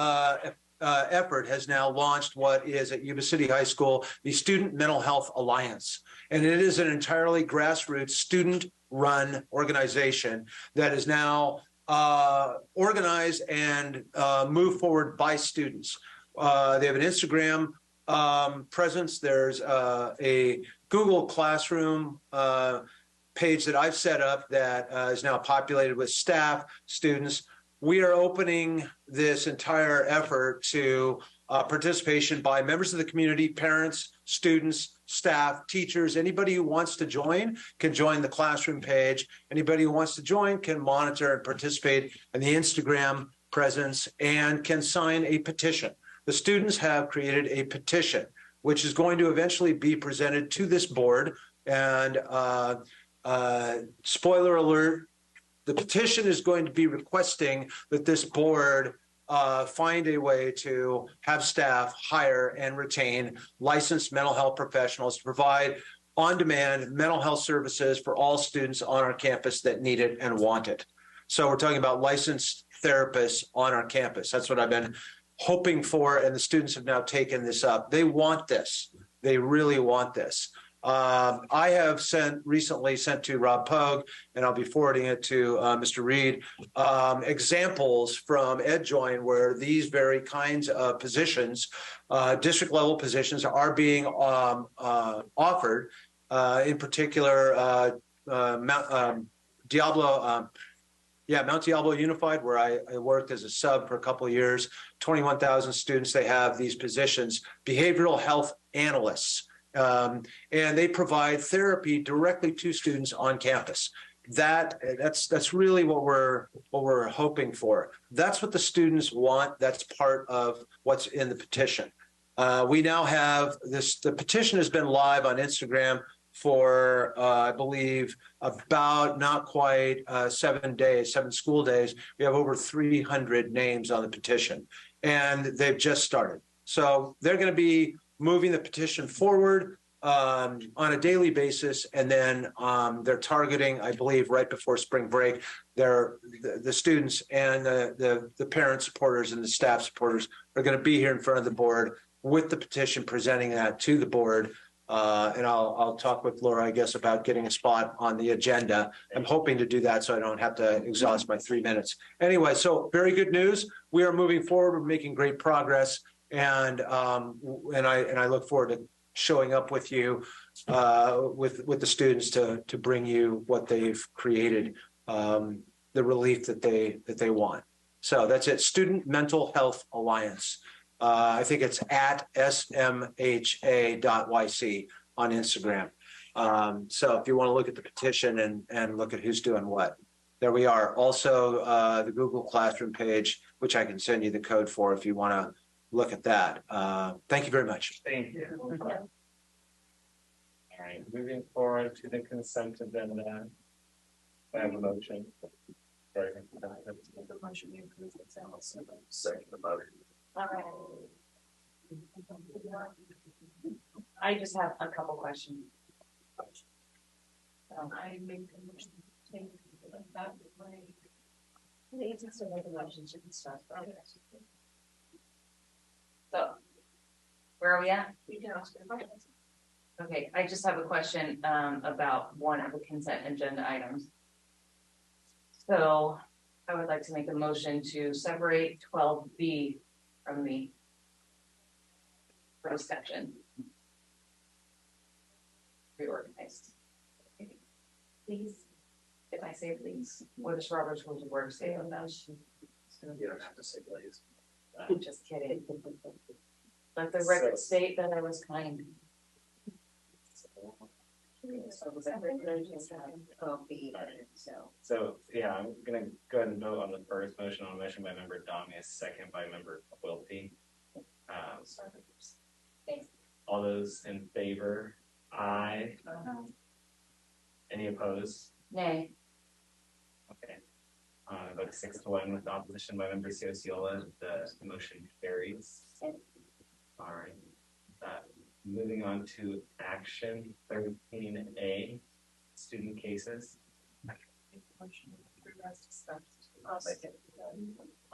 effort has now launched what is at Yuba City High School the Student Mental Health Alliance, and it is an entirely grassroots student-run organization that is now organized and moved forward by students. They have an Instagram presence. There's a Google Classroom page that I've set up that is now populated with staff, students. We are opening this entire effort to participation by members of the community, parents, students, staff, teachers. Anybody who wants to join can join the classroom page. Anybody who wants to join can monitor and participate in the Instagram presence and can sign a petition. The students have created a petition, which is going to eventually be presented to this board. And spoiler alert, the petition is going to be requesting that this board find a way to have staff hire and retain licensed mental health professionals to provide on-demand mental health services for all students on our campus that need it and want it. So we're talking about licensed therapists on our campus. That's what I've been hoping for, and the students have now taken this up. They want this. They really want this. I have recently sent to Rob Pogue, and I'll be forwarding it to Mr. Reed, examples from EdJoin where these very kinds of positions, district level positions, are being offered. In particular, Mount Diablo Unified, where I worked as a sub for a couple of years, 21,000 students. They have these positions, behavioral health analysts, and they provide therapy directly to students on campus. That's really what we're hoping for. That's what the students want. That's part of what's in the petition. We now have this. The petition has been live on Instagram for I believe about not quite 7 school days. We have over 300 names on the petition, and they've just started. So they're going to be moving the petition forward on a daily basis, and then they're targeting, I believe, right before spring break, the students and the parent supporters and the staff supporters are going to be here in front of the board with the petition, presenting that to the board. And I'll talk with Laura, I guess, about getting a spot on the agenda. I'm hoping to do that so I don't have to exhaust my 3 minutes. Anyway, so very good news. We are moving forward. We're making great progress, and I look forward to showing up with you, with the students to bring you what they've created, the relief that they want. So that's it. Student Mental Health Alliance. I think it's at smha.yc on Instagram. So if you want to look at the petition and look at who's doing what. there we are. Also, the Google Classroom page, which I can send you the code for if you want to look at that. Thank you very much. Thank you. All right, moving forward to the consent agenda. I have a motion. Sorry. Second about it. All right. I just have a couple questions. I make a motion to take that way. The agents are making motions and stuff. So, where are we at? You can ask your questions. Okay, I just have a question about one of the consent agenda items. So I would like to make a motion to separate 12B from the first section. Reorganized. Please, if I say please, what does Robert's Rules of Order say on that? You don't have to say please. I'm just kidding. Let the record state that I was kind. So yeah, I'm gonna go ahead and vote on the first motion on a motion by member Damius, second by member Quilty. All those in favor? Aye. Any opposed? Nay. Okay. Vote 6-1 with opposition by member Ciociola. The motion carries. All right. Moving on to action 13A, student cases. I'll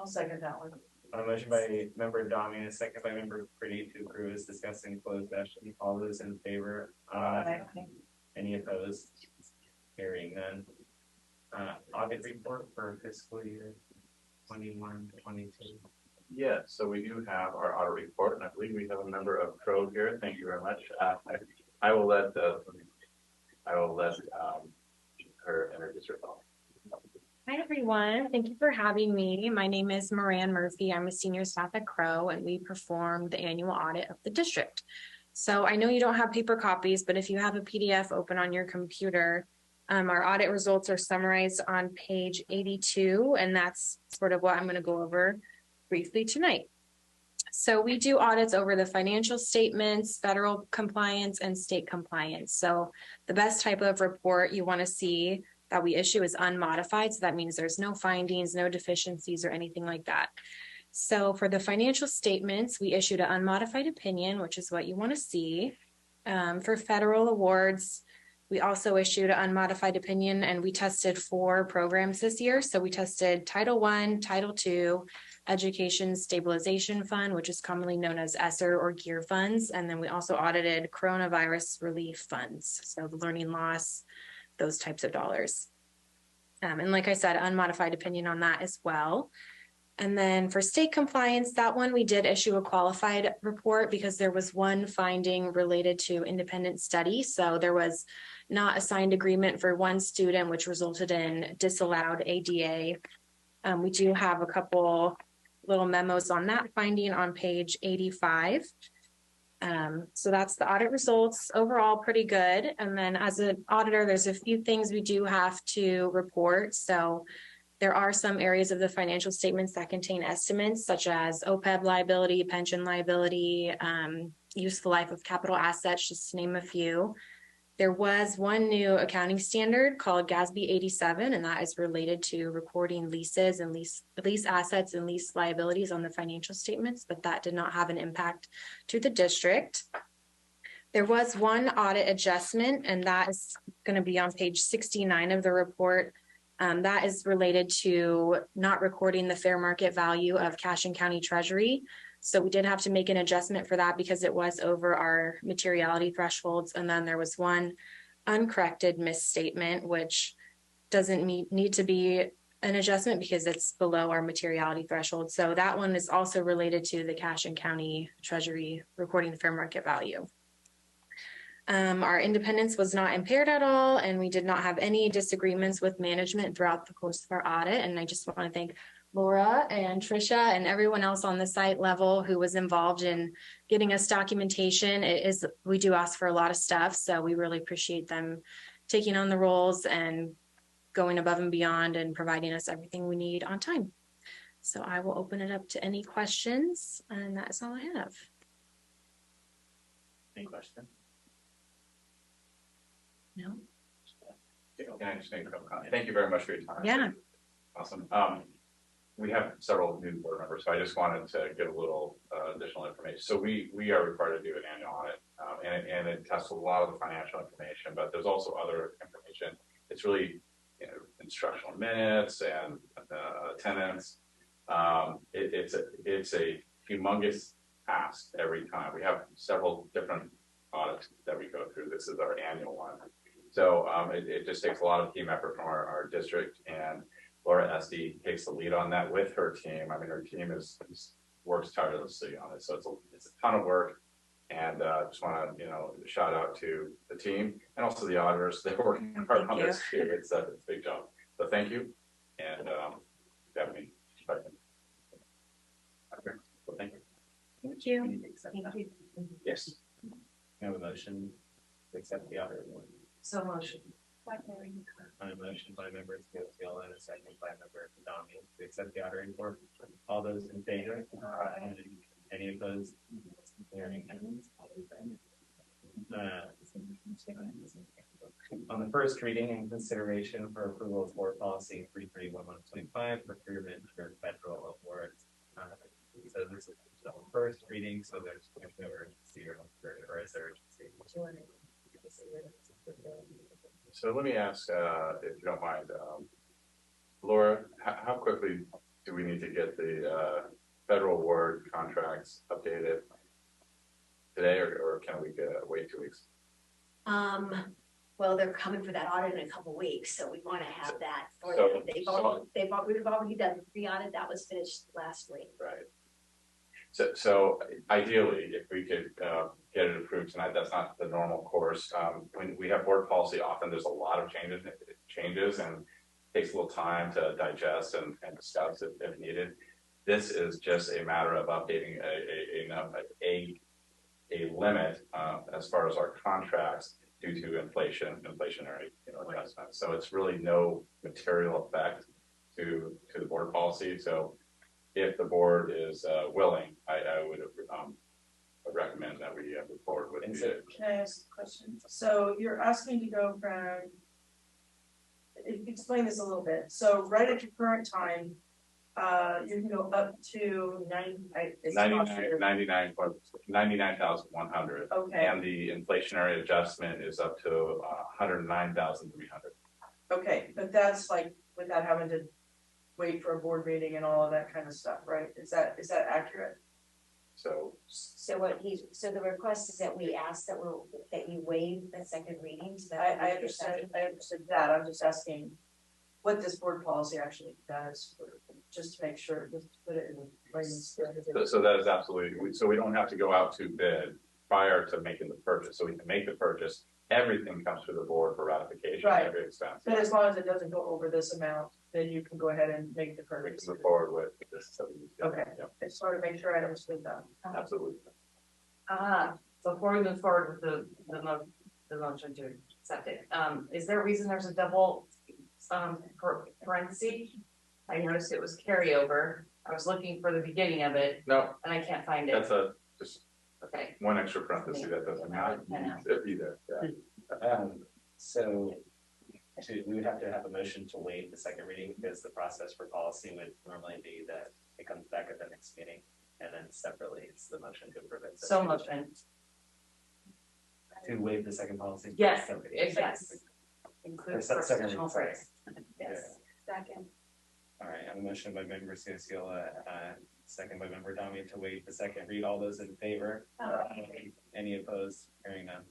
second that one. On a motion by member Damian, second by member Pretty to approve is discussing closed session. All those in favor? Aye. Any opposed? Hearing none. Audit report for fiscal year 21-22. Yes, so we do have our audit report, and I believe we have a member of Crow here. Thank you very much. I will let her introduce herself. Hi, everyone. Thank you for having me. My name is Moran Murphy. I'm a senior staff at Crow, and we perform the annual audit of the district. So I know you don't have paper copies, but if you have a PDF open on your computer, our audit results are summarized on page 82, and that's sort of what I'm going to go over briefly tonight. So we do audits over the financial statements, federal compliance, and state compliance. So the best type of report you want to see that we issue is unmodified. So that means there's no findings, no deficiencies, or anything like that. So for the financial statements, we issued an unmodified opinion, which is what you want to see. For federal awards, we also issued an unmodified opinion, and we tested 4 programs this year. So we tested Title I, Title II, Education Stabilization Fund, which is commonly known as ESSER or GEAR funds. And then we also audited coronavirus relief funds. So the learning loss, those types of dollars. And like I said, unmodified opinion on that as well. And then for state compliance, that one we did issue a qualified report because there was one finding related to independent study. So there was not a signed agreement for one student, which resulted in disallowed ADA. We do have a couple little memos on that finding on page 85. So that's the audit results. Overall, pretty good. And then as an auditor, there's a few things we do have to report. So there are some areas of the financial statements that contain estimates, such as OPEB liability, pension liability, useful life of capital assets, just to name a few. There was one new accounting standard called GASB 87, and that is related to recording leases and lease assets and lease liabilities on the financial statements, but that did not have an impact to the district. There was one audit adjustment, and that is going to be on page 69 of the report. That is related to not recording the fair market value of cash and county treasury. So we did have to make an adjustment for that because it was over our materiality thresholds. And then there was one uncorrected misstatement, which doesn't need to be an adjustment because it's below our materiality threshold. So that one is also related to the cash and county treasury recording the fair market value. Our independence was not impaired at all, and we did not have any disagreements with management throughout the course of our audit. And I just want to thank Laura and Trisha and everyone else on the site level who was involved in getting us documentation. We do ask for a lot of stuff, so we really appreciate them taking on the roles and going above and beyond and providing us everything we need on time. So I will open it up to any questions, and that is all I have. Any question? No. Can I just make a couple comments? Thank you very much for your time. Yeah. Awesome. We have several new board members, so I just wanted to give a little additional information. So we are required to do an annual audit, and it tests a lot of the financial information, but there's also other information. It's really, instructional minutes and attendance. It's a humongous task every time. We have several different audits that we go through. This is our annual one. So it just takes a lot of team effort from our district, and Laura SD takes the lead on that with her team. I mean, her team works tirelessly on it. So it's a ton of work. And just want to, shout out to the team and also the auditors. They're working hard on this too. It's a big job. So thank you. And Stephanie. Okay. Well, thank you. Thank you. Thank you. Yes. We have a motion to accept the audit report. So motion. On a motion by member Tues and a second by member Domi to accept the audit report. All those in favor? Any opposed? On the first reading and consideration for approval of board policy 331-125 procurement for federal awards. So this is the first reading, so there's no urgency or is there urgency? So let me ask, if you don't mind, Laura, how quickly do we need to get the federal award contracts updated today, or can we wait 2 weeks? Well, they're coming for that audit in a couple weeks, so we want to have that for So- them. We've already done the pre-audit. That was finished last week. Right. So ideally, if we could get it approved tonight, that's not the normal course. When we have board policy, often there's a lot of changes and it takes a little time to digest and discuss if needed. This is just a matter of updating a limit as far as our contracts due to inflationary adjustments. So it's really no material effect to the board policy. So if the board is willing, I would recommend that we move forward with it. Can I ask a question? So you're asking to go from, explain this a little bit. So right at your current time, you can go up to 99,100. Okay. And the inflationary adjustment is up to 109,300. Okay, but that's like without having to wait for a board meeting and all of that kind of stuff, right? Is that accurate? So the request is that we ask that you waive the second reading. So that I understood that. I'm just asking what this board policy actually does, just to make sure, just to put it in layman's terms. So that is absolutely, so we don't have to go out to bid prior to making the purchase. So we can make the purchase. Everything comes through the board for ratification, Right. every expense. But as long as it doesn't go over this amount, then you can go ahead and make the We purchase. can move forward with this. Okay. Yeah, I just wanted to make sure I understood that. absolutely. Before we move forward with the motion to accept it, is there a reason there's a double parenthesis? I noticed it was carryover. I was looking for the beginning of it. No. And I can't find it. That's just okay. One extra parenthesis that doesn't have to be there. Yeah. So we would have to have a motion to waive the second reading because the process for policy would normally be that it comes back at the next meeting and then separately it's the motion to approve it. So motion. To waive the second policy? Yes, Okay. yes. Includes professional phrase. Yes. Second. All right, I have a motion by member Cianciola, second by member Domi to waive the second read. All those in favor? Any opposed? Hearing none.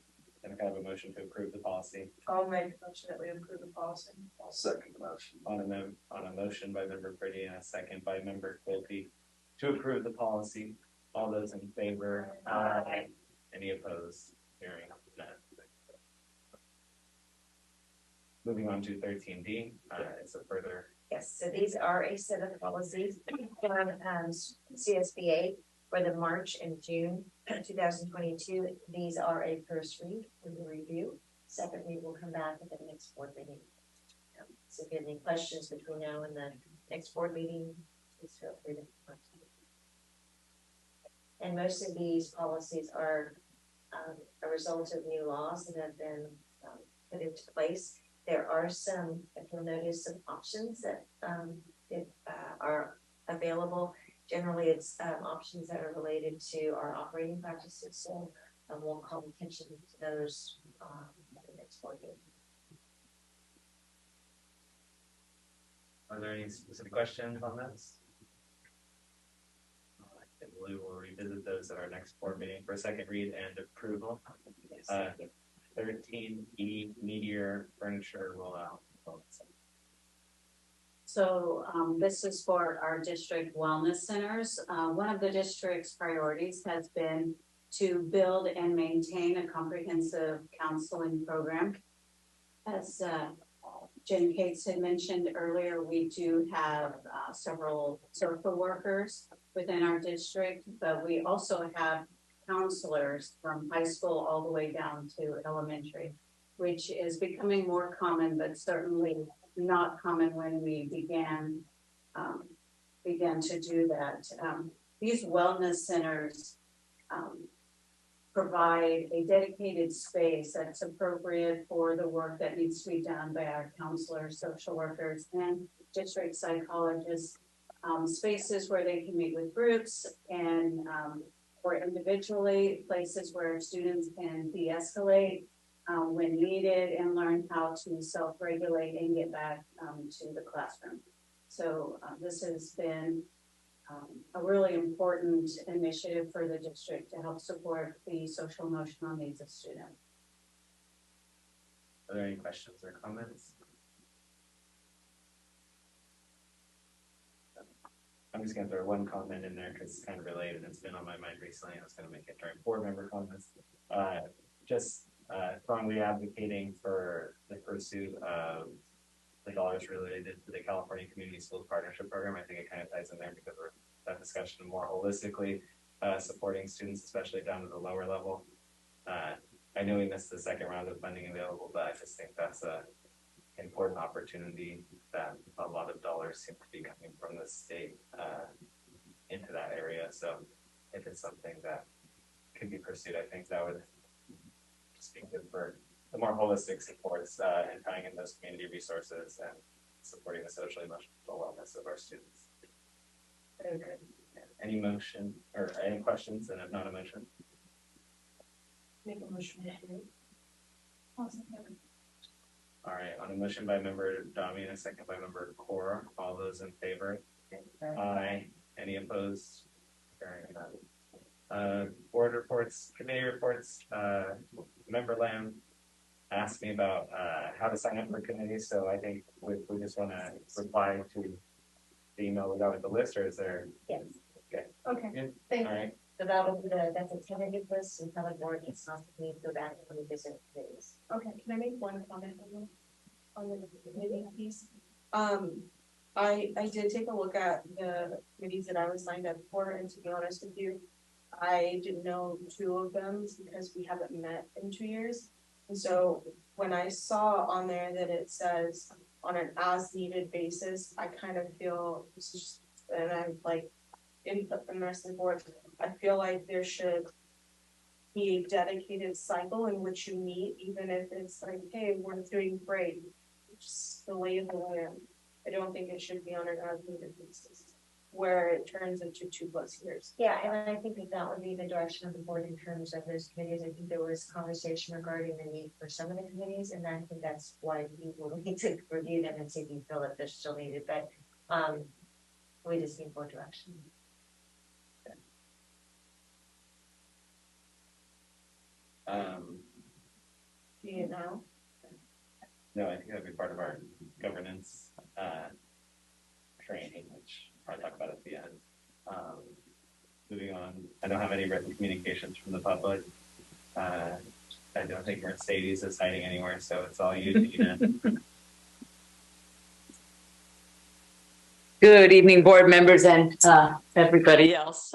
Then I have a motion to approve the policy. I'll make a motion that we approve the policy. I'll second the motion. On a motion by member Pretty and a second by member Quilty to approve the policy. All those in favor? Aye. Any opposed? Hearing none. Moving on to 13D, it's a further. Yes, so these are a set of policies from CSBA for the March and June 2022. These are a first read with a review. Second read will come back at the next board meeting. So if you have any questions between now and the next board meeting, please feel free to contact me. And most of these policies are a result of new laws that have been put into place. There are some, if you'll notice, some options that are available. Generally, it's options that are related to our operating practices. So we'll call attention to those at the next board meeting. Are there any specific questions on this? I believe we'll revisit those at our next board meeting for a second read and approval. 13E Meteor Furniture Rollout. So this is for our district wellness centers. One of the district's priorities has been to build and maintain a comprehensive counseling program. As Jen Cates had mentioned earlier, we do have several social workers within our district, but we also have counselors from high school all the way down to elementary, which is becoming more common, but certainly not common when we began to do that. These wellness centers provide a dedicated space that's appropriate for the work that needs to be done by our counselors, social workers, and district psychologists. Spaces where they can meet with groups and or individually, places where students can de-escalate when needed and learn how to self-regulate and get back to the classroom. So this has been a really important initiative for the district to help support the social emotional needs of students. Are there any questions or comments? I'm just going to throw one comment in there because it's kind of related. It's been on my mind recently. I was going to make it during board member comments. Strongly advocating for the pursuit of the dollars related to the California Community Schools Partnership Program. I think it kind of ties in there because we're that discussion more holistically supporting students, especially down to the lower level. I know we missed the second round of funding available, but I just think that's a important opportunity that a lot of dollars seem to be coming from the state into that area. So if it's something that could be pursued, I think that would just be good for the more holistic supports and tying in those community resources and supporting the social emotional wellness of our students. Very good. Any motion or any questions? And if not a motion, Make a motion. all right, on a motion by member Dami and a second by member Cora, all those in favor? Aye. Any opposed? Carrying none. Board reports, committee reports. Member Lamb asked me about how to sign up for committees, so I think we just want to reply to the email we got with the list, or is there? Yes. Okay. Okay. Thank you. All right. So that's a tentative list, and public board needs not to need to go back and revisit committees. Okay, can I make one comment on the committee piece? I did take a look at the committees that I was signed up for, and to be honest with you, I didn't know 2 of them because we haven't met in 2 years. And so when I saw on there that it says on an as needed basis, I kind of feel, and I'm like input from the rest of the board, I feel like there should be a dedicated cycle in which you meet, even if it's like, hey, we're doing great, just the lay of the land. I don't think it should be on an as needed basis where it turns into 2+ years. Yeah, and I think that would be the direction of the board in terms of those committees. I think there was conversation regarding the need for some of the committees, and I think that's why we will need to review them and see if you feel that they're still needed. But we just need more direction. Do you know? No, I think that'd be part of our governance training, which I'll talk about at the end. Moving on, I don't have any written communications from the public. I don't think Mercedes is hiding anywhere, so it's all you, Gina. Good evening, board members and everybody else.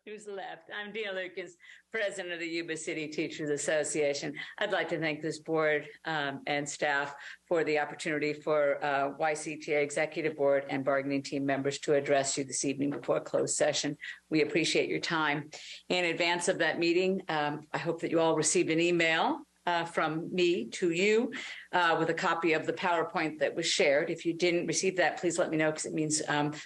Who's left? I'm Dina Lucas, president of the Yuba City Teachers Association. I'd like to thank this board and staff for the opportunity for YCTA Executive Board and bargaining team members to address you this evening before closed session. We appreciate your time. In advance of that meeting, I hope that you all received an email from me to you with a copy of the PowerPoint that was shared. If you didn't receive that, please let me know, because it means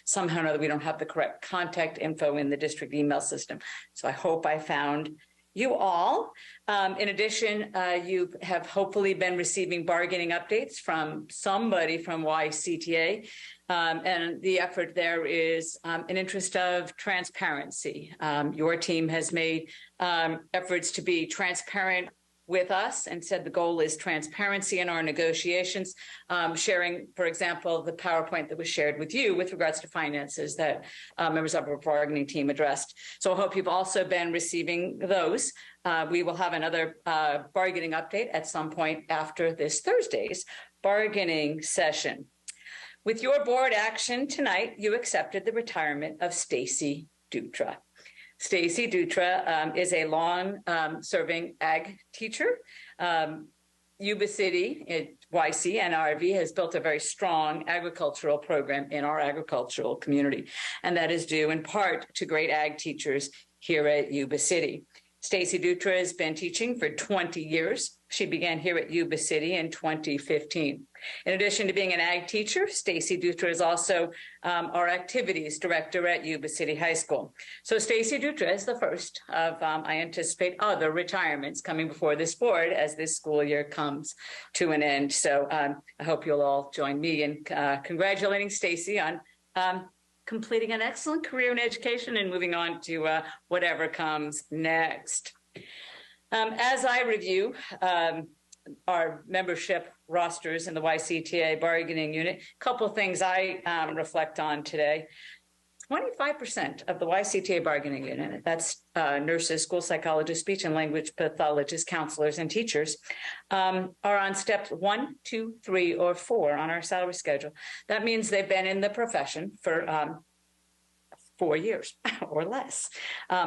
somehow or another we don't have the correct contact info in the district email system. So I hope I found you all. In addition, you have hopefully been receiving bargaining updates from somebody from YCTA. And the effort there is an interest of transparency. Your team has made efforts to be transparent with us and said the goal is transparency in our negotiations, sharing, for example, the PowerPoint that was shared with you with regards to finances that members of our bargaining team addressed. So I hope you've also been receiving those. We will have another bargaining update at some point after this Thursday's bargaining session. With your board action tonight, you accepted the retirement of Stacy Dutra. Stacy Dutra is a long-serving ag teacher. Yuba City, YC and RV has built a very strong agricultural program in our agricultural community, and that is due in part to great ag teachers here at Yuba City. Stacy Dutra has been teaching for 20 years. She began here at Yuba City in 2015. In addition to being an ag teacher, Stacy Dutra is also our activities director at Yuba City High School. So Stacy Dutra is the first of, I anticipate, other retirements coming before this board as this school year comes to an end. So I hope you'll all join me in congratulating Stacy on completing an excellent career in education and moving on to whatever comes next. As I review our membership rosters in the YCTA bargaining unit, a couple of things I reflect on today. 25% of the YCTA bargaining unit, that's nurses, school psychologists, speech and language pathologists, counselors, and teachers, are on steps 1, 2, 3, or 4 on our salary schedule. That means they've been in the profession for 4 years or less.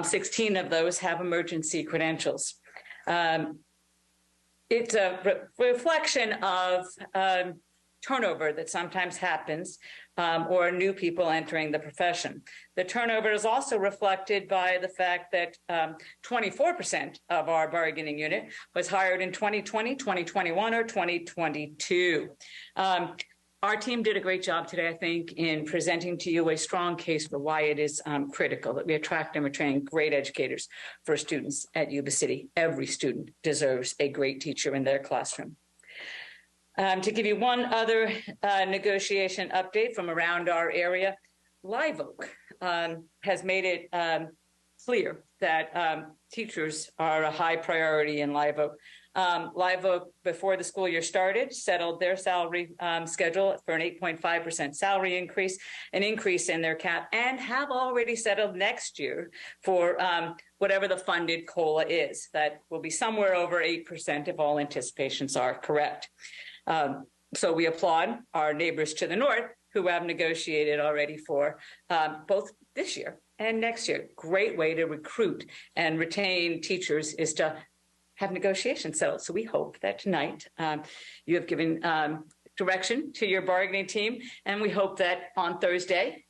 16 of those have emergency credentials. It's a reflection of turnover that sometimes happens or new people entering the profession. The turnover is also reflected by the fact that 24% of our bargaining unit was hired in 2020, 2021, or 2022. Our team did a great job today, I think, in presenting to you a strong case for why it is critical that we attract and retain great educators for students at Yuba City. Every student deserves a great teacher in their classroom. To give you one other negotiation update from around our area, Live Oak has made it clear that teachers are a high priority in Live Oak. Live Oak, before the school year started, settled their salary schedule for an 8.5% salary increase, an increase in their cap, and have already settled next year for whatever the funded COLA is. That will be somewhere over 8% if all anticipations are correct. So we applaud our neighbors to the north who have negotiated already for both this year and next year. Great way to recruit and retain teachers is to have negotiations settled. So we hope that tonight you have given direction to your bargaining team, and we hope that on Thursday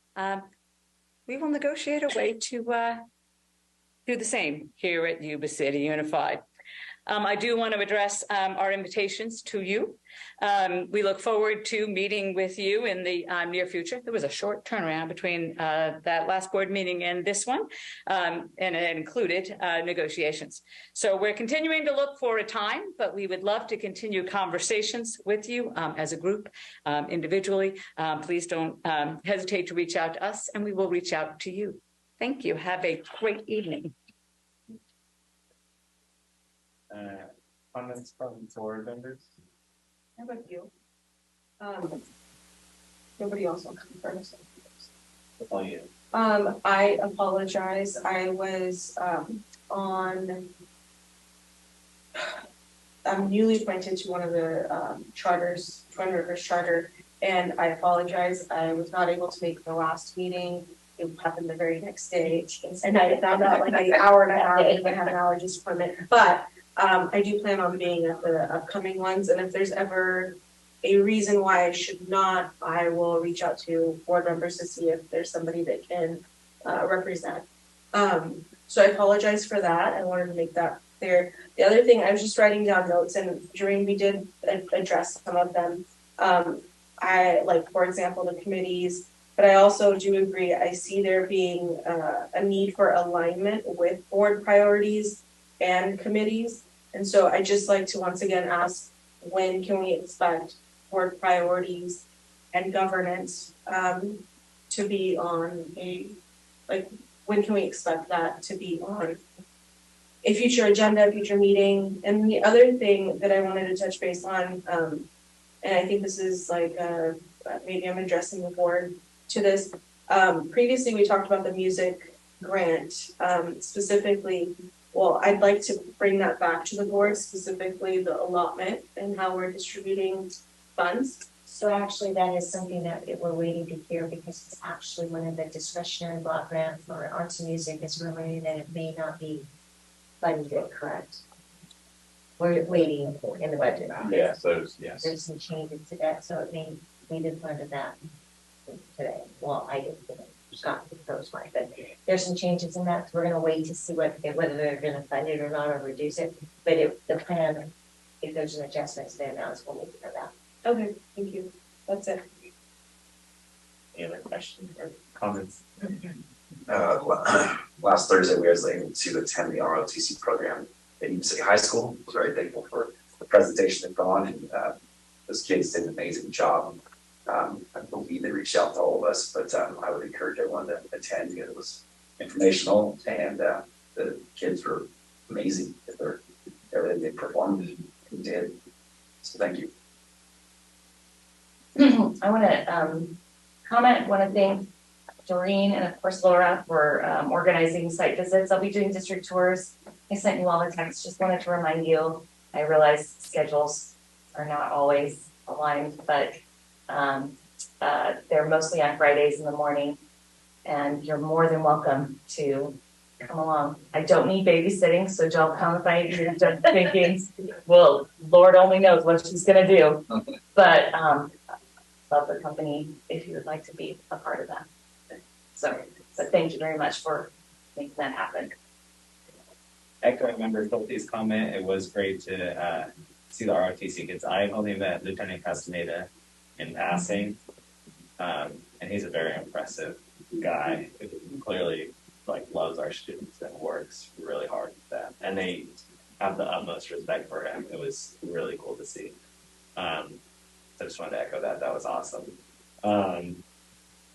we will negotiate a way to do the same here at Yuba City Unified. I do want to address our invitations to you. We look forward to meeting with you in the near future. There was a short turnaround between that last board meeting and this one, and it included negotiations. So we're continuing to look for a time, but we would love to continue conversations with you as a group, individually. Please don't hesitate to reach out to us, and we will reach out to you. Thank you. Have a great evening. Comments from board members? I have a few. Nobody else will come first. Oh, yeah. I apologize. I was I'm newly appointed to one of the charters, Twin Rivers Charter, and I apologize. I was not able to make the last meeting. it happened the very next day. And I found out like an hour and a half if I had an allergist appointment. But I do plan on being at the upcoming ones. And if there's ever a reason why I should not, I will reach out to board members to see if there's somebody that can represent. So I apologize for that. I wanted to make that clear. The other thing, I was just writing down notes, and Doreen, we did address some of them. I like, for example, the committees, but I also do agree. I see there being a need for alignment with board priorities and committees. And so I just like to once again ask, when can we expect board priorities and governance to be on when can we expect that to be on a future agenda, future meeting? And the other thing that I wanted to touch base on, and I think this is like, maybe I'm addressing the board to this. Previously, we talked about the music grant, specifically. Well, I'd like to bring that back to the board, specifically the allotment and how we're distributing funds. So actually, that is something that we're waiting to hear, because it's actually one of the discretionary block grant for arts and music is related that it may not be funded, correct? We're waiting in the budget. Yeah, so yes. There's some changes to that, so it may be funded that today. Well, I didn't get it. Scott proposed mine, but there's some changes in that. So we're going to wait to see whether they're going to fund it or not, or reduce it. But the plan, if there's an adjustment to the amounts, we'll make it that. Okay, thank you. That's it. Any other questions or comments? Last Thursday, we was able to attend the ROTC program at Yuba-Sutter High School. I was very thankful for the presentation they've gone, and those kids did an amazing job. I believe they reached out to all of us, but I would encourage everyone to attend because it was informational, and the kids were amazing at everything they performed and did. So thank you. I want to comment. Want to thank Doreen and of course Laura for organizing site visits. I'll be doing district tours. I sent you all the texts. Just wanted to remind you. I realize schedules are not always aligned, but they're mostly on Fridays in the morning, and you're more than welcome to come along. I don't need babysitting, so don't come if you're just thinking, well, Lord only knows what she's gonna do. But love the company if you would like to be a part of that. So thank you very much for making that happen. Echoing Member Schulte's comment, it was great to see the ROTC kids. I've only met Lieutenant Castaneda in passing, and he's a very impressive guy who clearly loves our students and works really hard with them. And they have the utmost respect for him. It was really cool to see. So I just wanted to echo that. That was awesome.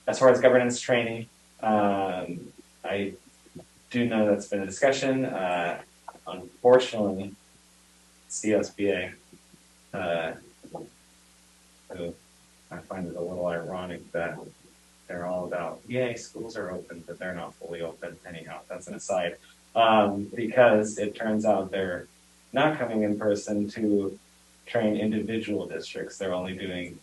As far as governance training, I do know that's been a discussion. Unfortunately, CSBA, who I find it a little ironic that they're all about, yay, schools are open, but they're not fully open. Anyhow, that's an aside. Because it turns out they're not coming in person to train individual districts. They're only doing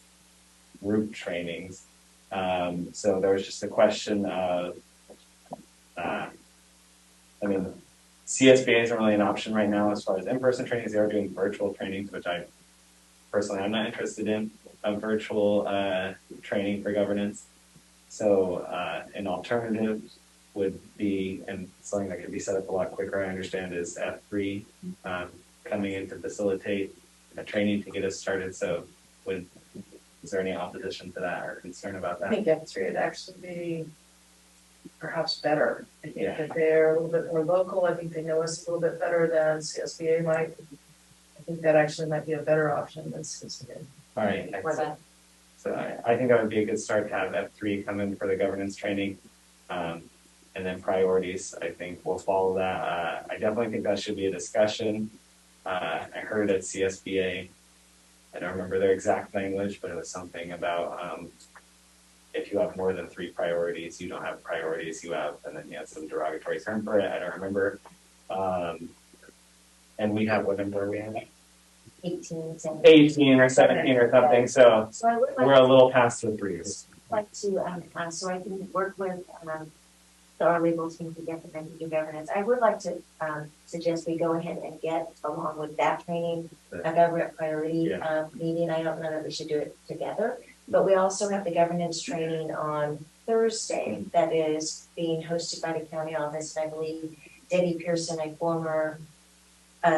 group trainings. So there was just a question of, CSBA isn't really an option right now as far as in-person trainings. They are doing virtual trainings, which I personally I'm not interested in, a virtual training for governance. So an alternative would be, and something that could be set up a lot quicker, I understand, is F3 coming in to facilitate a training to get us started. So is there any opposition to that or concern about that? I think F3 would actually be perhaps better. I think that they're a little bit more local. I think they know us a little bit better than CSBA might. I think that actually might be a better option than CSBA. All right. So I think that would be a good start to have F3 come in for the governance training. And then priorities, I think we'll follow that. I definitely think that should be a discussion. I heard at CSBA, I don't remember their exact language, but it was something about if you have more than 3 priorities, you don't have priorities, you have, and then you have some derogatory term for it. I don't remember. And we have, what number we have? 18 or 17 or something. So we're a little past the 3s. like to, so I can work with, our legal team to get the method of governance. I would like to, suggest we go ahead and get, along with that training, a government priority, meeting. I don't know that we should do it together, but we also have the governance training on Thursday that is being hosted by the county office. And I believe Debbie Pearson, a former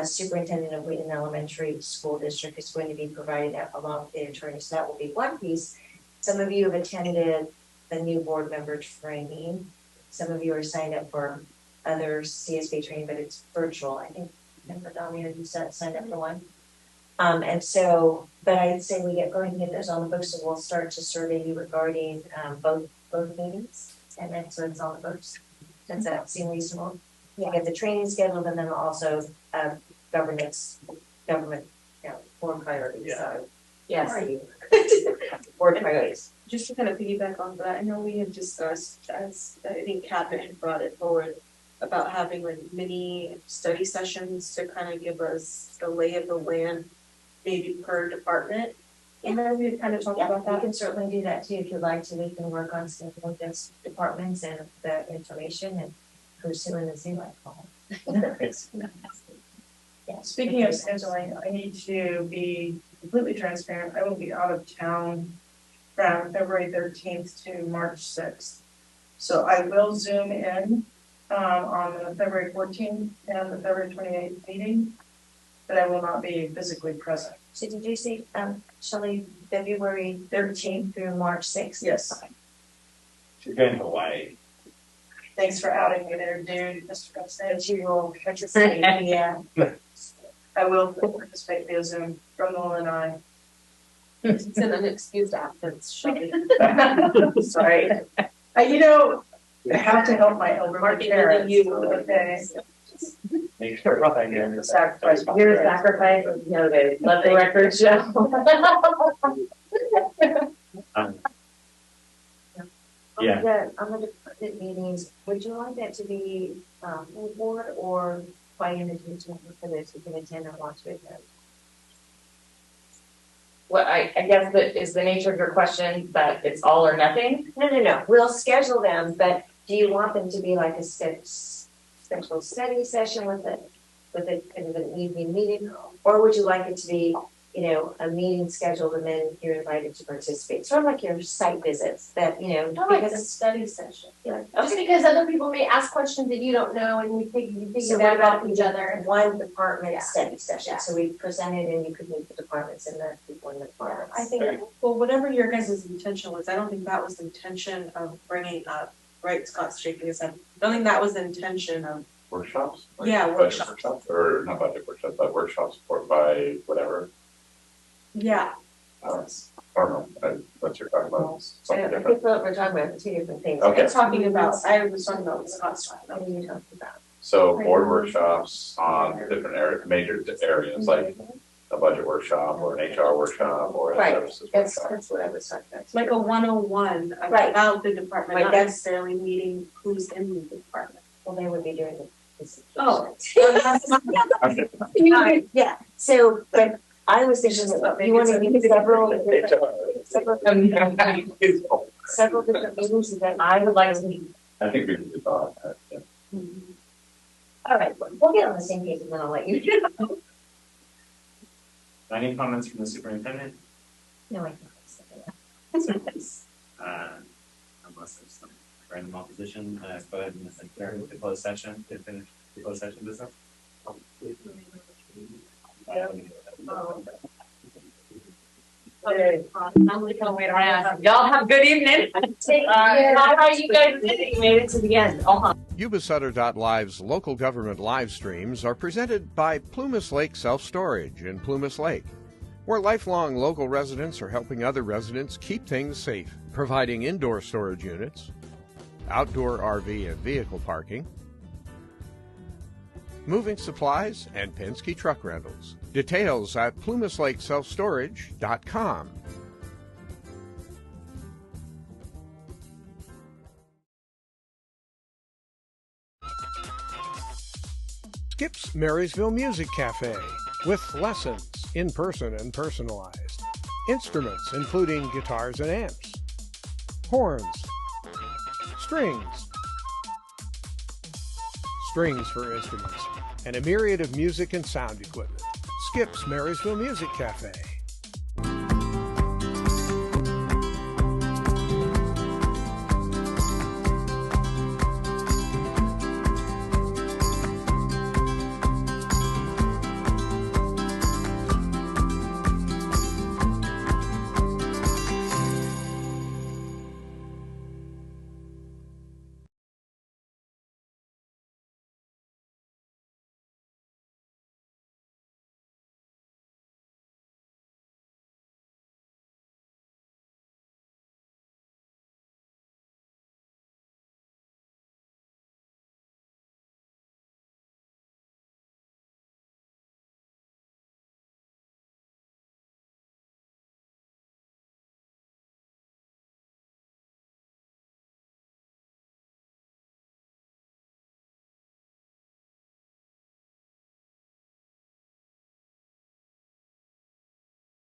superintendent of Wheaton Elementary School District, is going to be providing that along with the attorney. So that will be one piece. Some of you have attended the new board member training. Some of you are signed up for other CSB training, but it's virtual. I think, remember, Domina, you signed up for one. And so, but I'd say we go ahead and get those on the books, so we'll start to survey you regarding both meetings. And then, so it's on the books. Does that seem reasonable? Yeah. Get the training scheduled, and then also government, board priorities. Yeah. So, Yes. how are you? Board priorities. Just to kind of piggyback on that, I know we had discussed, as I think Cabinet had brought it forward, about having like mini study sessions to kind of give us the lay of the land, maybe per department. And then we kind of talked about that. We can certainly do that too if you'd like to. We can work on scheduling those departments and the information and pursuing the Zoom call. Yeah. Speaking of scheduling, I need to be completely transparent. I will be out of town from February 13th to March 6th. So I will Zoom in on the February 14th and the February 28th meeting, but I will not be physically present. So did you see, Shelley, February 13th through March 6th? Yes. She's going to Hawaii. Thanks for outing me there, dude. Mr. But you will participate, yeah. I will participate via Zoom from Nolan and I. It's an unexcused absence, Shelley. Sorry. You know, I have to help my elderly parents. Okay. Make sure you're Sacrifice. You're a sacrifice. No, they let the record show. Yeah. On the department meetings, would you like that to be full board or by invitation for those who can attend and watch with them? Well, I guess that is the nature of your question, that it's all or nothing? No. We'll schedule them, but do you want them to be like a special study session with a kind of an evening meeting, or would you like it to be, a meeting scheduled and then you're invited to participate? Sort of like your site visits that, I like a study session. Yeah. Just because other people may ask questions that you don't know, and you So figure what that out about each other. one department study session? So we presented and you could meet the departments and the people in the departments. I think, well, whatever your guys' intention was, I don't think that was the intention of bringing up, right, Scott's shaking his head. I don't think that was the intention of. Workshops? Yeah, budget workshops. Or not budget workshops, but workshops supported by whatever. Yeah. I don't know, what you're talking about, something I different. think we're talking about two different things. Okay. I was talking about what Scott's talking about. What are you talking about? So board workshops on different major areas, like a budget workshop or an HR workshop or a Right. services workshop. That's what I was talking about. Like a 101 Right. about the department, Right, not that's- necessarily meeting who's in the department. Well, they would be doing this. Oh. Yeah, so, but I was thinking that you want to do several different meetings that I would like to. I think we can do that. Yeah. All right, we'll get on the same page and then I'll let you know. Any comments from the superintendent? No, I Unless there's some random opposition, go ahead and adjourn with the closed session to finish the closed session business. I'm gonna wait around. Y'all have a good evening. How are you guys doing? You made it to the end. Yuba-Sutter.live's local government live streams are presented by Plumas Lake Self-Storage in Plumas Lake, where lifelong local residents are helping other residents keep things safe, providing indoor storage units, outdoor RV and vehicle parking, moving supplies, and Penske truck rentals. Details at plumaslakeselfstorage.com. Skip's Marysville Music Cafe with lessons in person and personalized. Instruments including guitars and amps. horns, strings for instruments, and a myriad of music and sound equipment. Skip's Marysville Music Cafe.